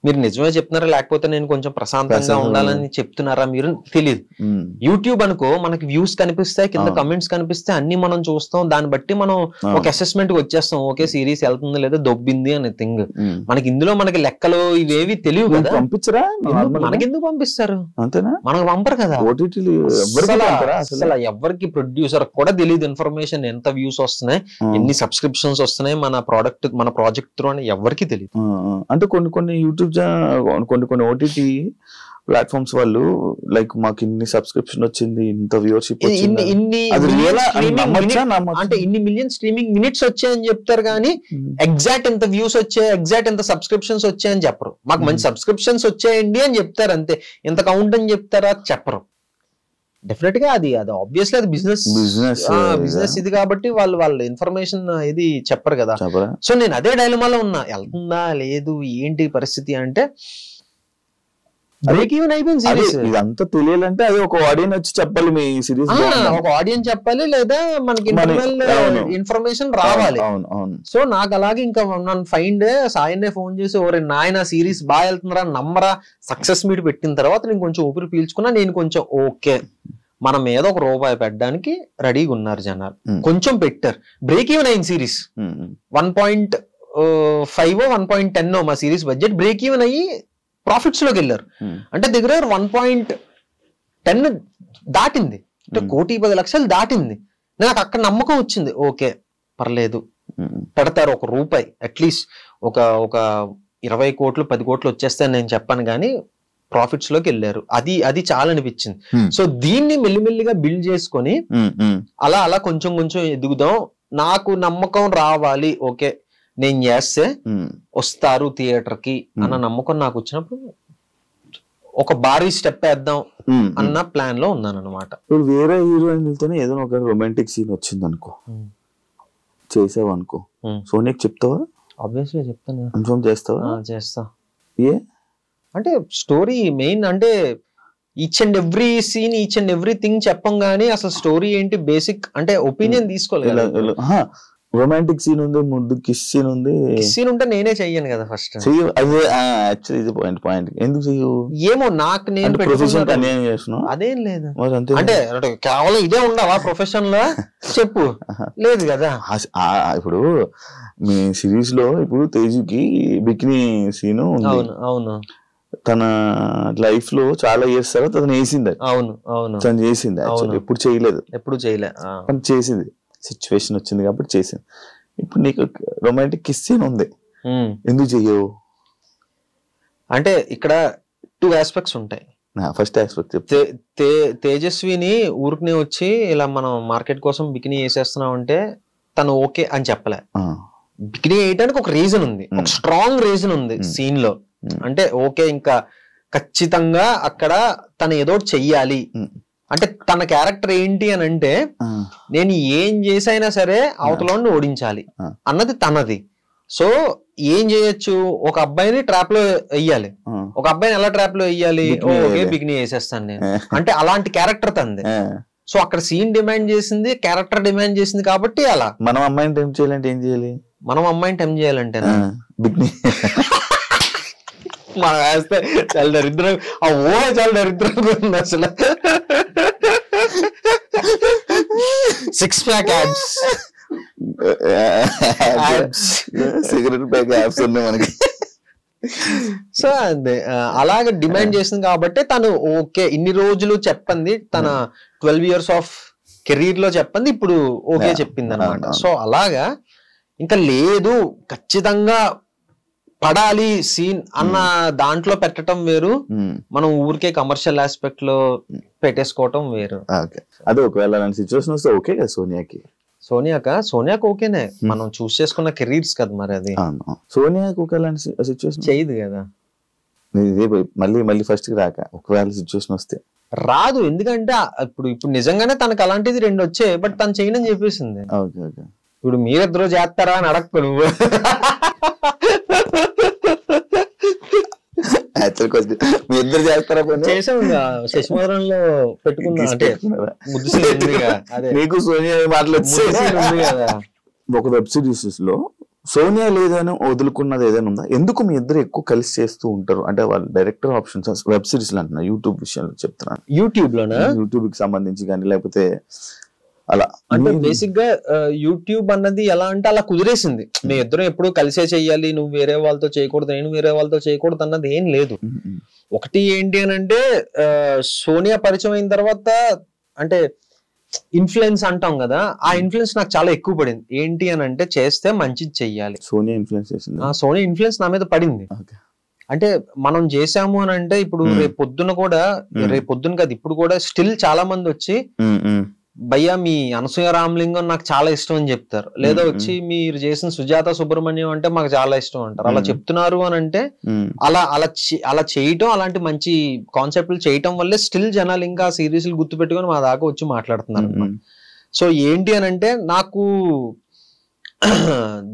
మీరు నిజమే చెప్తున్నారా లేకపోతే నేను కొంచెం ప్రశాంతంగా ఉండాలని చెప్తున్నారా మీరు తెలియదు. యూట్యూబ్ అనుకో మనకి వ్యూస్ కనిపిస్తాయి, కింద కమెంట్స్ కనిపిస్తాయి, అన్ని మనం చూస్తాం, దాన్ని బట్టి మనం ఒక అసెస్మెంట్ కి వచ్చేస్తాం. ఓకే సిరీస్ వెళ్తుంది లేదా దొబ్బింది అనే థింగ్. మనకి ఇందులో మనకి లెక్కలు ఇవేవి తెలియవు కదా. పంపించరా? మనకెందుకు పంపిస్తారు? అంతేనా? మనకు పంపరు కదా. అసలు ఎవరికి ప్రొడ్యూసర్ కూడా తెలియదు ఇన్ఫర్మేషన్, ఎంత వ్యూస్ వస్తున్నాయి, ఎన్ని సబ్స్క్రిప్షన్స్ వస్తున్నాయి మన ప్రాజెక్ట్ త్రూ అని ఎవరికి తెలియదు. అంటే కొన్ని యూట్యూబ్ కొన్ని ఓటీటీ ప్లాట్ఫామ్స్ వాళ్ళు లైక్ మాకు ఇన్ని సబ్స్క్రిప్షన్ వచ్చింది, ఇంత వ్యూవర్షిప్ అంటే ఇన్ని మిలియన్ స్ట్రీమింగ్ మినిట్స్ వచ్చాయని చెప్తారు కానీ ఎగ్జాక్ట్ ఎంత వ్యూస్ వచ్చాయి, ఎగ్జాక్ట్ ఎంత సబ్స్క్రిప్షన్స్ వచ్చాయని చెప్పరు. మాకు మంచి సబ్స్క్రిప్షన్స్ వచ్చాయండి అని చెప్తారు అంతే. ఎంత కౌంట్ అని చెప్తారా చెప్పరు. డెఫినెట్ గా అది ఆబ్వియస్లీ అది బిజినెస్ ఇది కాబట్టి వాళ్ళ ఇన్ఫర్మేషన్ ఇది చెప్పరు కదా. సో నేను అదే డైలమాలో ఉన్నా, వెళ్తుందా లేదు ఏంటి పరిస్థితి అంటే బ్రేక్ ఈవెన్ అయిపోయింది సిరీస్. ఇదంతా తెలియాలంటే అది ఒక ఆడియన్స్ వచ్చి చెప్పాలి, మీ సిరీస్ ఒక ఆడియన్స్ చెప్పాలి లేదా మనకి ఇన్ఫర్మేషన్ రావాలి. సో నాకు అలాగే ఇంకా నన్ను ఫైండ్ సాయన్నే ఫోన్ చేసి ఓరే నాయన సిరీస్ బాగా వెళ్తుందిరా నమ్మరా, సక్సెస్ మీట్ పెట్టిన తర్వాత నేను కొంచెం ఊపిరి పీల్చుకున్నా, నేను కొంచెం ఓకే మన మీద ఒక రూపాయి పెట్టడానికి రెడీగా ఉన్నారు జనాలు, కొంచెం పెట్టారు. బ్రేక్ ఈవెన్ అయింది సిరీస్. 1.5 1.10 మా సిరీస్ బడ్జెట్ బ్రేక్ ఈవెన్ అయ్యి ప్రాఫిట్స్ లోకి వెళ్ళారు. అంటే దగ్గర 1.10 దాటింది, అంటే 1,10,00,000 దాటింది. నాకు అక్కడ నమ్మకం వచ్చింది, ఓకే పర్లేదు పెడతారు ఒక రూపాయి, అట్లీస్ట్ ఒక 20 కోట్లు 10 కోట్లు వచ్చేస్తాయని నేను చెప్పాను కానీ ప్రాఫిట్స్ లోకి వెళ్ళారు. అది చాలా అనిపించింది. సో దీన్ని మెల్లిమెల్లిగా బిల్డ్ చేసుకొని అలా కొంచెం ఎదుగుదాం, నాకు నమ్మకం రావాలి, ఓకే నేను చేస్తే వస్తారు థియేటర్ కి అన్న నమ్మకం నాకు వచ్చినప్పుడు ఒక భారీ స్టెప్ వేద్దాం అన్న ప్లాన్ లో ఉన్నాను అనమాట. ఇప్పుడు వేరే హీరోయిన్లతోనే ఏదో ఒక రొమాంటిక్ సీన్ వచ్చింది అనుకో, చేసావు అనుకో, సోనియాకి చెప్తావా? ఆబ్వియస్లీ చెప్తాను. కన్ఫర్మ్ చేస్తావా? చేస్తా. ఏ అంటే స్టోరీ మెయిన్, అంటే each and every scene each and everything చెప్పం గానీ అసలు స్టోరీ ఏంటి బేసిక్ అంటే ఒపీనియన్ తీసుకోలేదు. రొమాంటిక్ సీన్ ఉంది, ముందు కిస్ సీన్ ఉంది. కిస్ సీన్ ఉంటే నేనే చెయ్యను కదా ఫస్ట్. పాయింట్ ఎందుకు చెయ్యవు? ఏమో నాకు నేను అదేం లేదు. అంటే కేవలం ఇదే ఉండాలా ప్రొఫెషన్ లో చెప్పు లేదు కదా. ఇప్పుడు మీ సిరీస్ లో ఇప్పుడు తేజుకి బికినీ సీన్ ఉంది. అవును తన లైఫ్ లో చాలా ఇయర్స్ తర్వాత తను వేసింది. అవును తను చేసింది, ఎప్పుడు చేయలేదు, తను చేసింది, సిచ్యువేషన్ వచ్చింది కాబట్టి చేసింది. ఇప్పుడు నీకు రొమాంటిక్ కిస్ సీన్ ఉంది, ఎందుకు చెయ్యవు? అంటే ఇక్కడ 2 ఆస్పెక్ట్స్ ఉంటాయి. ఫస్ట్ ఆస్పెక్ట్ తేజస్విని ఊరికి వచ్చి ఇలా మనం మార్కెట్ కోసం బికినీ వేసేస్తున్నాం అంటే తను ఓకే అని చెప్పలే. బికినీ వేయడానికి ఒక రీజన్ ఉంది, ఒక స్ట్రాంగ్ రీజన్ ఉంది సీన్ లో. అంటే ఓకే ఇంకా ఖచ్చితంగా అక్కడ తను ఏదో చెయ్యాలి. అంటే తన క్యారెక్టర్ ఏంటి అని అంటే నేను ఏం చేసైనా సరే అవతలని ఓడించాలి అన్నది తనది. సో ఏం చేయొచ్చు, ఒక అబ్బాయిని ట్రాప్ లో వెయ్యాలి, ఒక అబ్బాయిని ఎలా ట్రాప్ లో వెయ్యాలి, ఓకే బికినీ వేసేస్తాను నేను అంటే అలాంటి క్యారెక్టర్ తంది. సో అక్కడ సీన్ డిమాండ్ చేసింది, క్యారెక్టర్ డిమాండ్ చేసింది కాబట్టి అలా. మనం అమ్మాయిని టెంప్ట్ చేయాలంటే ఏం చేయాలి? మనం అమ్మాయిని టెంప్ట్ చేయాలంటే బికినీ మనం వేస్తే చాలా దరిద్రం, ఆ ఊహ చాలా దరిద్రంగా ఉంది అసలు. 6 pack ads, cigarette pack ads ఉన్నాయి మనకి. సో అదే అలాగే డిమాండ్ చేసింది కాబట్టి తను ఓకే ఇన్ని రోజులు చెప్పింది, తన 12 years ఆఫ్ కెరీర్ లో చెప్పింది ఇప్పుడు ఓకే చెప్పింది అనమాట. సో అలాగా ఇంకా లేదు ఖచ్చితంగా పడాలి సీన్ అన్న దాంట్లో పెట్టడం వేరు, మనం ఊరికే కమర్షియల్ ఆస్పెక్ట్ లో పెట్టేసుకోవటం వేరు. అదే ఒకవేళ సిచ్యువేషన్ వస్తే ఓకే కదా సోనియాకి ఓకేనే, మనం చూస్ చేసుకున్న కెరీర్స్ కదా మరి. అది సోనియాకి ఒకవేళ సిచ్యువేషన్ చేయదు కదా, మళ్ళీ ఫస్ట్ కి రాక ఒకవేళ సిచ్యువేషన్ వస్తే రాదు. ఎందుకంటే ఇప్పుడు నిజంగానే తనకు అలాంటిది 2 వచ్చాయి, బట్ తను చేయనని చెప్పేసింది. ఇప్పుడు మీరిద్దరూ చేస్తారా అని అడగకు నువ్వు. మీ ఇద్దరు చేస్తారా? చేసాము శశిమధురంలో పెట్టుకున్నా, అంటే ముద్దు నీకు సోనియా మాటలు కదా. ఒక వెబ్ సిరీస్ లో సోనియా లేదని వదులుకున్నది ఏదైనా ఉందా? ఎందుకు మీ ఇద్దరు ఎక్కువ కలిసి చేస్తూ ఉంటారు? అంటే వాళ్ళు డైరెక్టర్ ఆప్షన్స్ వెబ్ సిరీస్ అంటున్నారు, యూట్యూబ్ విషయంలో చెప్తున్నాను. యూట్యూబ్ లోనా? యూట్యూబ్ కి సంబంధించి కానీ లేకపోతే అలా అంటే బేసిక్ గా యూట్యూబ్ అన్నది ఎలా అంటే అలా కుదిరేసింది. మీ ఇద్దరం ఎప్పుడు కలిసే చెయ్యాలి, నువ్వు వేరే వాళ్ళతో చేయకూడదు, నేను వేరే వాళ్ళతో చేయకూడదు అన్నది ఏం లేదు. ఒకటి ఏంటి అని అంటే సోనియా పరిచయం అయిన తర్వాత అంటే ఇన్ఫ్లుయెన్స్ అంటాం కదా, ఆ ఇన్ఫ్లుయెన్స్ నాకు చాలా ఎక్కువ పడింది. ఏంటి అని అంటే చేస్తే మంచిది చెయ్యాలి. సోనియా ఇన్ఫ్లుయెన్స్ చేసింది. సోనియా ఇన్ఫ్లుయెన్స్ నా మీద పడింది. అంటే మనం చేసాము అని అంటే ఇప్పుడు రేపు పొద్దున కూడా, రేపు పొద్దున కాదు ఇప్పుడు కూడా స్టిల్ చాలా మంది వచ్చి భయ్యా మీ అనసూయ రామలింగం నాకు చాలా ఇష్టం అని చెప్తారు. లేదా వచ్చి మీరు చేసిన సుజాత సుబ్రహ్మణ్యం అంటే మాకు చాలా ఇష్టం అంటారు. అలా చెప్తున్నారు అని అంటే అలా చేయటం, అలాంటి మంచి కాన్సెప్ట్లు చేయటం వల్లే స్టిల్ జనాలు ఇంకా సిరీస్లు గుర్తు పెట్టుకొని మా దాకా వచ్చి మాట్లాడుతున్నారు. సో ఏంటి అని అంటే నాకు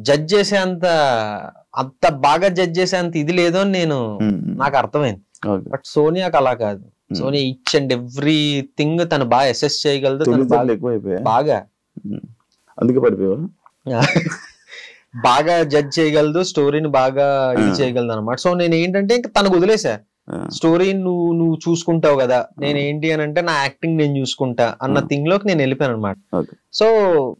జడ్జ్ చేసేంత అంత బాగా జడ్జ్ చేసేంత ఇది లేదు అని నాకు అర్థమైంది. బట్ సోనియాకి అలా కాదు. సోనియా ఈచ్ అండ్ ఎవ్రీథింగ్ తను బాగా అసెస్ చేయగలదు. బాగా అందుకే పడిపోయావా? బాగా జడ్జ్ చేయగలదు, స్టోరీని బాగా ఇది చేయగలదు అనమాట. సో నేను ఏంటంటే ఇంకా తనకు వదిలేసా, స్టోరీ నువ్వు చూసుకుంటావు కదా, నేను ఏంటి అని అంటే నా యాక్టింగ్ నేను చూసుకుంటా అన్న థింగ్ లోకి నేను వెళ్ళిపోయాను అనమాట. సో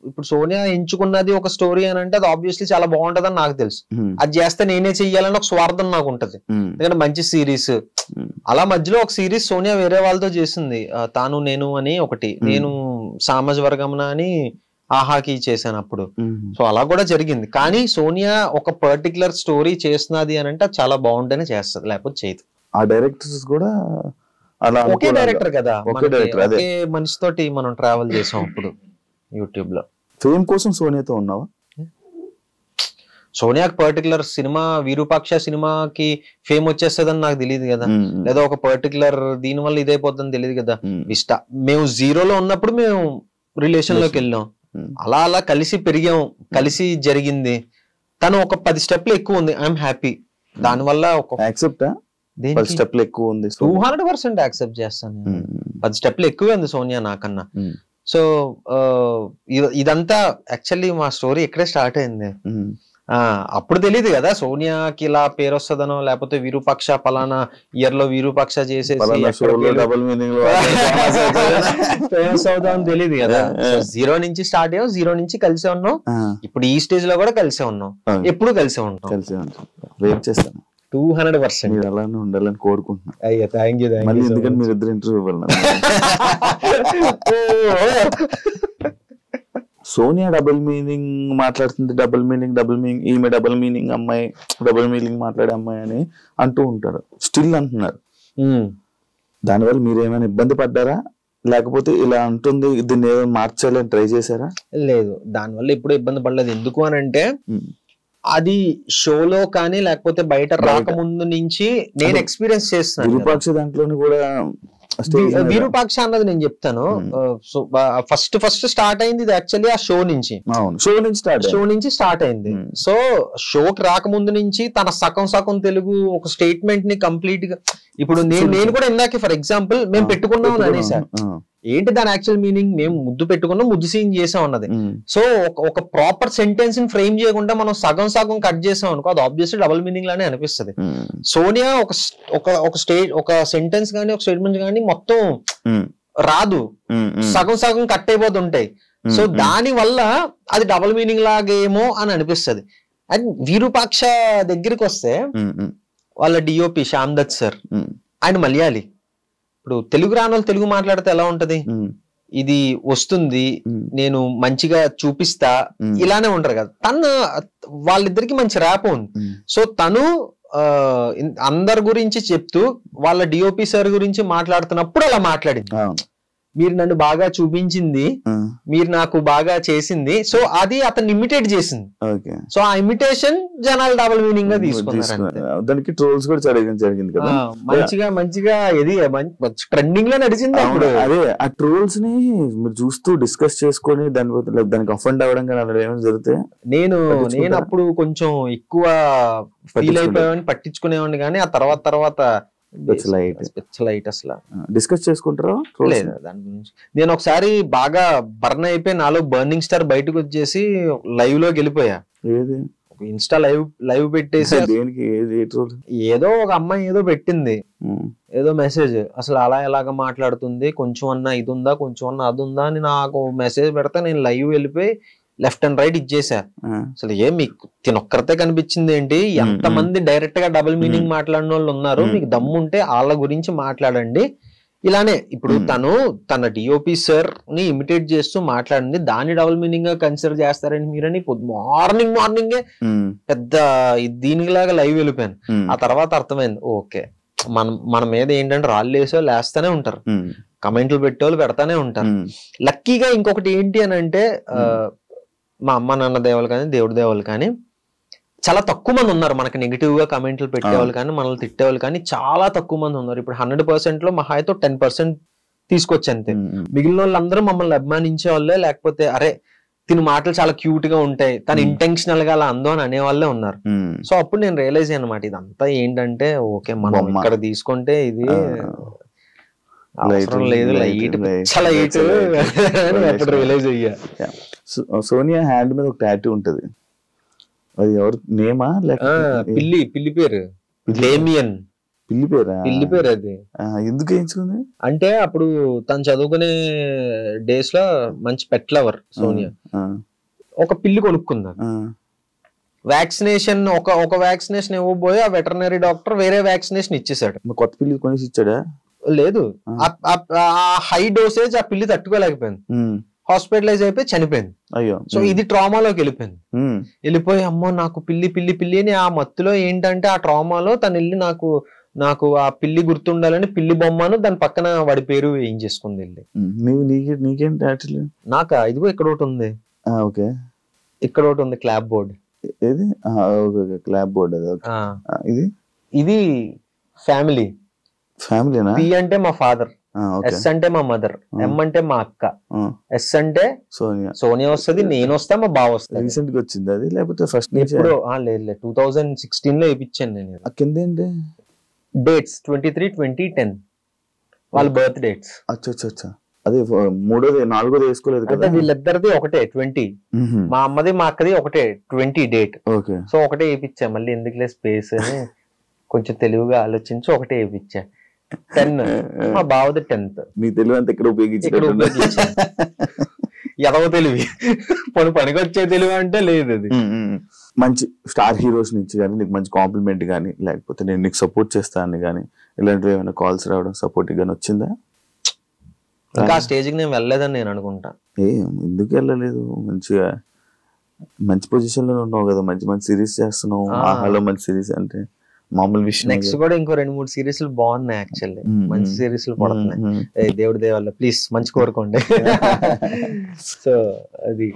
ఇప్పుడు సోనియా ఎంచుకున్నది ఒక స్టోరీ అని అంటే అది ఆబ్వియస్లీ చాలా బాగుంటదని నాకు తెలుసు. అది చేస్తే నేనే చెయ్యాలని ఒక స్వార్థం నాకు ఉంటది, ఎందుకంటే మంచి సిరీస్. అలా మధ్యలో ఒక సిరీస్ సోనియా వేరే వాళ్ళతో చేసింది, తాను నేను అని ఒకటి, నేను సామాజ వర్గమన అని ఆహాకి చేశాను అప్పుడు. సో అలా కూడా జరిగింది. కానీ సోనియా ఒక పర్టికులర్ స్టోరీ చేస్తున్నది అని అంటే చాలా బాగుంటేనే చేస్తుంది, లేకపోతే చేయదు. ఆ డైరెక్టర్స్ కూడా అలా ఒకే డైరెక్టర్ కదా, ఒకే మనిషితోటి మనం ట్రావెల్ చేసాం అప్పుడు యూట్యూబ్ లో. ఫేమ్ కోసం సోనియాతో ఉన్నావా? సోనియాకి పర్టికులర్ సినిమా విరూపాక్ష సినిమాకి ఫేమ్ వచ్చేస్తుందని నాకు తెలియదు కదా, లేదా ఒక పర్టికులర్ దీని వల్ల ఇదైపోతుందని తెలియదు కదా. మేము జీరోలో ఉన్నప్పుడు మేము రిలేషన్ లోకి వెళ్ళాం, అలా అలా కలిసి పెరిగాం, కలిసి జరిగింది. తను ఒక 10 స్టెప్లు ఎక్కువ ఉంది, ఐఎమ్ హ్యాపీ. దానివల్ల ఒక యాక్సెప్ట్ 10 స్టెప్లు ఎక్కువ ఉంది, 200% యాక్సెప్ట్ చేస్తాను. 10 స్టెప్లు ఎక్కువే ఉంది సోనియా నాకన్నా. సో ఇదంతా యాక్చువల్లీ మా స్టోరీ ఇక్కడే స్టార్ట్ అయింది. అప్పుడు తెలియదు కదా సోనియాకి ఇలా పేరు వస్తుందనో, లేకపోతే విరూపాక్ష పలానా ఇయర్ లో విరూపాక్ష చేసేసి ఫేమస్ అవుదామని తెలియదు కదా. జీరో నుంచి స్టార్ట్ అయ్యాం, జీరో నుంచి కలిసే ఉన్నాం, ఇప్పుడు ఈ స్టేజ్ లో కూడా కలిసే ఉన్నాం, ఎప్పుడు కలిసే ఉంటాం. 200% అలానే ఉండాలని కోరుకుంటున్నాను. అయ్యా థ్యాంక్ యూ. మళ్ళీ ఎందుకంటే మీరు ఇద్దరు ఇంటర్వ్యూ ఇవ్వాలి. సోనియా డబుల్ మీనింగ్ మాట్లాడుతుంది, డబుల్ మీనింగ్ ఈమె డబుల్ మీనింగ్ అమ్మాయి, డబుల్ మీనింగ్ మాట్లాడే అమ్మాయి అని అంటూ ఉంటారు, స్టిల్ అంటున్నారు. దానివల్ల మీరు ఏమైనా ఇబ్బంది పడ్డారా, లేకపోతే ఇలా అంటుంది దీన్ని ఏమైనా మార్చాలని ట్రై చేశారా? లేదు, దానివల్ల ఇప్పుడు ఇబ్బంది పడలేదు. ఎందుకు అని అంటే అది షోలో కానీ లేకపోతే బయట రాకముందు నుంచి నేను ఎక్స్పీరియన్స్ చేస్తాను. విరూపాక్ష దాంట్లోని కూడా విరూపాక్ష అన్నది నేను చెప్తాను. ఫస్ట్ స్టార్ట్ అయింది ఇది యాక్చువల్లీ ఆ షో నుంచి స్టార్ట్ అయింది. సో షోకి రాకముందు నుంచి తన సగం తెలుగు ఒక స్టేట్మెంట్ ని కంప్లీట్ గా, ఇప్పుడు నేను కూడా ఇందాక ఫర్ ఎగ్జాంపుల్ మేము పెట్టుకున్నాం అనేసాను, ఏంటి దాని యాక్చువల్ మీనింగ్, మేము ముద్దు పెట్టుకున్నాం, ముద్దు సీన్ చేసాం అన్నది. సో ఒక ప్రాపర్ సెంటెన్స్ ని ఫ్రేమ్ చేయకుండా మనం సగం కట్ చేసాం అనుకో, అది ఆబ్వియస్లీ డబుల్ మీనింగ్ లానే అనిపిస్తుంది. సోనియా ఒక సెంటెన్స్ గానీ ఒక స్టేట్మెంట్ గానీ మొత్తం రాదు, సగం కట్ అయిపోతుంటాయి. సో దాని వల్ల అది డబుల్ మీనింగ్ లాగేమో అని అనిపిస్తుంది. అండ్ విరూపాక్ష దగ్గరికి వస్తే వాళ్ళ డిఓపి శ్యామ్ దత్ సార్, ఆయన మలయాళీ. ఇప్పుడు తెలుగు రానోళ్ళు తెలుగు మాట్లాడితే ఎలా ఉంటది, ఇది వస్తుంది నేను మంచిగా చూపిస్తా ఇలానే ఉంటారు కదా. వాళ్ళిద్దరికి మంచి ర్యాప్ ఉంది. సో తను అందరి గురించి చెప్తూ వాళ్ళ డిఓపి సార్ గురించి మాట్లాడుతున్నప్పుడు అలా మాట్లాడింది, మీరు నన్ను బాగా చూపించింది, మీరు నాకు బాగా చేసింది. సో అది అతను ఇమిటేట్ చేసింది. సో ఆ ఇమిటేషన్ జనాలు డబుల్ మీనింగ్ గా తీసుకున్నారు. దానికి ట్రోల్స్ కూడా జరిగింది కదా, మంచిగా ఇది ట్రెండింగ్ లో నడిచింది. అదే ఆ ట్రోల్స్ ని మీరు చూస్తూ డిస్కస్ చేసుకొని దానికి అఫెండ్ అవ్వడం కానీ అలా ఏమైనా జరిగితే నేను అప్పుడు కొంచెం ఎక్కువ ఫీల్ అయిపోయామని పట్టించుకునేవాడిని. కానీ ఆ తర్వాత అసలు డిస్కస్ చేసుకుంటారా? లేదు దాని గురించి. నేను ఒకసారి బాగా బర్న్ అయిపోయి నాలో బర్నింగ్ స్టార్ బయటకు వచ్చేసి లైవ్ లోకి వెళ్ళిపోయా. ఇన్స్టా లైవ్ పెట్టేసి దేనికి ఏ ట్రోల్? ఏదో ఒక అమ్మాయి ఏదో పెట్టింది, ఏదో మెసేజ్, అసలు అలా ఎలాగ మాట్లాడుతుంది, కొంచెం అన్నా ఇది ఉందా, కొంచెం అన్నా అది ఉందా అని నాకు మెసేజ్ పెడితే నేను లైవ్ వెళ్ళిపోయి లెఫ్ట్ అండ్ రైట్ ఇచ్చేసా. అసలు మీకు తినొక్కరితే కనిపించింది ఏంటి, ఎంతమంది డైరెక్ట్ గా డబుల్ మీనింగ్ మాట్లాడిన వాళ్ళు ఉన్నారు, మీకు దమ్ముంటే వాళ్ళ గురించి మాట్లాడండి. ఇలానే ఇప్పుడు తన డిఓపి సార్ ని ఇమిటేట్ చేస్తూ మాట్లాడింది, దాన్ని డబుల్ మీనింగ్ గా కన్సిడర్ చేస్తారని మీరని మార్నింగే పెద్ద దీనిలాగా లైవ్ వెళ్ళిపోయాను. ఆ తర్వాత అర్థమైంది, ఓకే మన మీద ఏంటంటే రాళ్ళు వేసో లేస్తానే ఉంటారు, కమెంట్లు పెట్టేవాళ్ళు పెడతానే ఉంటారు. లక్కీగా ఇంకొకటి ఏంటి అని అంటే మా అమ్మ నాన్న దేవాలు కానీ దేవుడి దేవాలు కానీ చాలా తక్కువ మంది ఉన్నారు మనకి నెగిటివ్ గా కమెంట్లు పెట్టేవాళ్ళు కానీ మనల్ని తిట్టేవాళ్ళు కానీ చాలా తక్కువ మంది ఉన్నారు. ఇప్పుడు 100% లో మహాయితో 10% తీసుకొచ్చి అంతే. మిగిలిన వాళ్ళందరూ మమ్మల్ని అభిమానించే వాళ్ళే, లేకపోతే అరే తిని మాటలు చాలా క్యూట్ గా ఉంటాయి, తను ఇంటెన్షనల్ గా అలా అందో అని అనే వాళ్ళే ఉన్నారు. సో అప్పుడు నేను రియలైజ్ అయ్యాను అనమాట, ఇదంతా ఏంటంటే ఓకే మనం ఇక్కడ తీసుకుంటే ఇది అవసరం లేదు, లైట్ చాలా లైట్ అప్పుడు రియలైజ్ అయ్యా. సోనియా హ్యాండ్ మీద ఒక టాటూ ఉంటది, అది ఎవరు నేమా లేకపోతే పిల్లి పేరు డేమియన్, పిల్లి పేరా? పిల్లి పేరు అది. ఎందుకు వేయించుకుంది అంటే అప్పుడు తను చదువుకునే డేస్ లో మంచి పెట్ లవర్ సోనియా, ఒక పిల్లి కొనుక్కుంది. వ్యాక్సినేషన్ ఒక వ్యాక్సినేషన్ ఇవ్వబోయి ఆ వెటర్నరీ డాక్టర్ వేరే వ్యాక్సినేషన్ ఇచ్చేసాడు. కొత్త పిల్లి కొనేసి ఇచ్చాడా? లేదు, ఆ హై డోసేజ్ ఆ పిల్లి తట్టుకోలేకపోయింది, హాస్పిటలైజ్ అయిపోయి చనిపోయింది. అయ్యో. సో ఇది ట్రామాలోకి వెళ్ళిపోయింది. వెళ్ళిపోయి అమ్మో నాకు పిల్లి అని ఆ మత్తులో ఏంటంటే ఆ ట్రామాలో తను వెళ్ళి నాకు ఆ పిల్లి గుర్తుండాలని పిల్లి బొమ్మను దాని పక్కన వాడి పేరు ఏం చేసుకుంది వెళ్ళి. నీకేంటి నాకా? ఇదిగో ఇక్కడ ఒకటి ఉంది, ఓకే ఇక్కడ ఒకటి ఉంది క్లాప్ బోర్డ్. ఏది? Clap board. ఇది ఫ్యామిలీనా? పి అంటే మా ఫాదర్, ఎస్ అంటే మా మదర్, ఎం అంటే మా అక్క, ఎస్ అంటే సోనియా వస్తుంది, నేను వస్తా, మా బావ వస్తుంది. రీసెంట్ గా వచ్చింది అది లేకపోతే ఫస్ట్? ఇప్పుడు లేదు 2016 లో వేయించాను నేను. కింద ఏంటి డేట్స్? 23/20/10 వాళ్ళ బర్త్ డేట్స్. అచ్చా అదే మూడోది నాలుగోది వేసుకోలేదు కదా? వీళ్ళిద్దరిది ఒకటే 20, మా అమ్మది మా అక్కది ఒకటే 20 డేట్. ఓకే. సో ఒకటే వేయించా, మళ్ళీ ఎందుకులే స్పేస్ అని కొంచెం తెలివిగా ఆలోచించి ఒకటే వేయించా. 10 మా బావది 10th. మీ తెలివి అంతా ఇక్కడ ఉపయోగించి ఎదవ తెలివి, పనికొచ్చే తెలివి అంటే లేదు. అది మంచి స్టార్ హీరోస్ నుంచి కానీ నీకు మంచి కాంప్లిమెంట్ కానీ లేకపోతే నేను నీకు సపోర్ట్ చేస్తాను కానీ ఇలాంటివి ఏమైనా కాల్స్ రావడం సపోర్ట్ గానీ వచ్చిందా? ఇంకా ఆ స్టేజ్కి నేను వెళ్ళలేదని నేను అనుకుంటా. ఎందుకు వెళ్ళలేదు? మంచి పొజిషన్ లో ఉన్నావు కదా, మంచి సిరీస్ చేస్తున్నావు. ఆహాలో మంచి సిరీస్ అంటే మామూలు విషయం. నెక్స్ట్ కూడా ఇంకో 2-3 సిరీస్లు బాగున్నాయి, యాక్చువల్లీ మంచి సిరీస్లు పడుతున్నాయి. దేవుడి దేవాల ప్లీజ్ మంచి కోరుకోండి. సో అది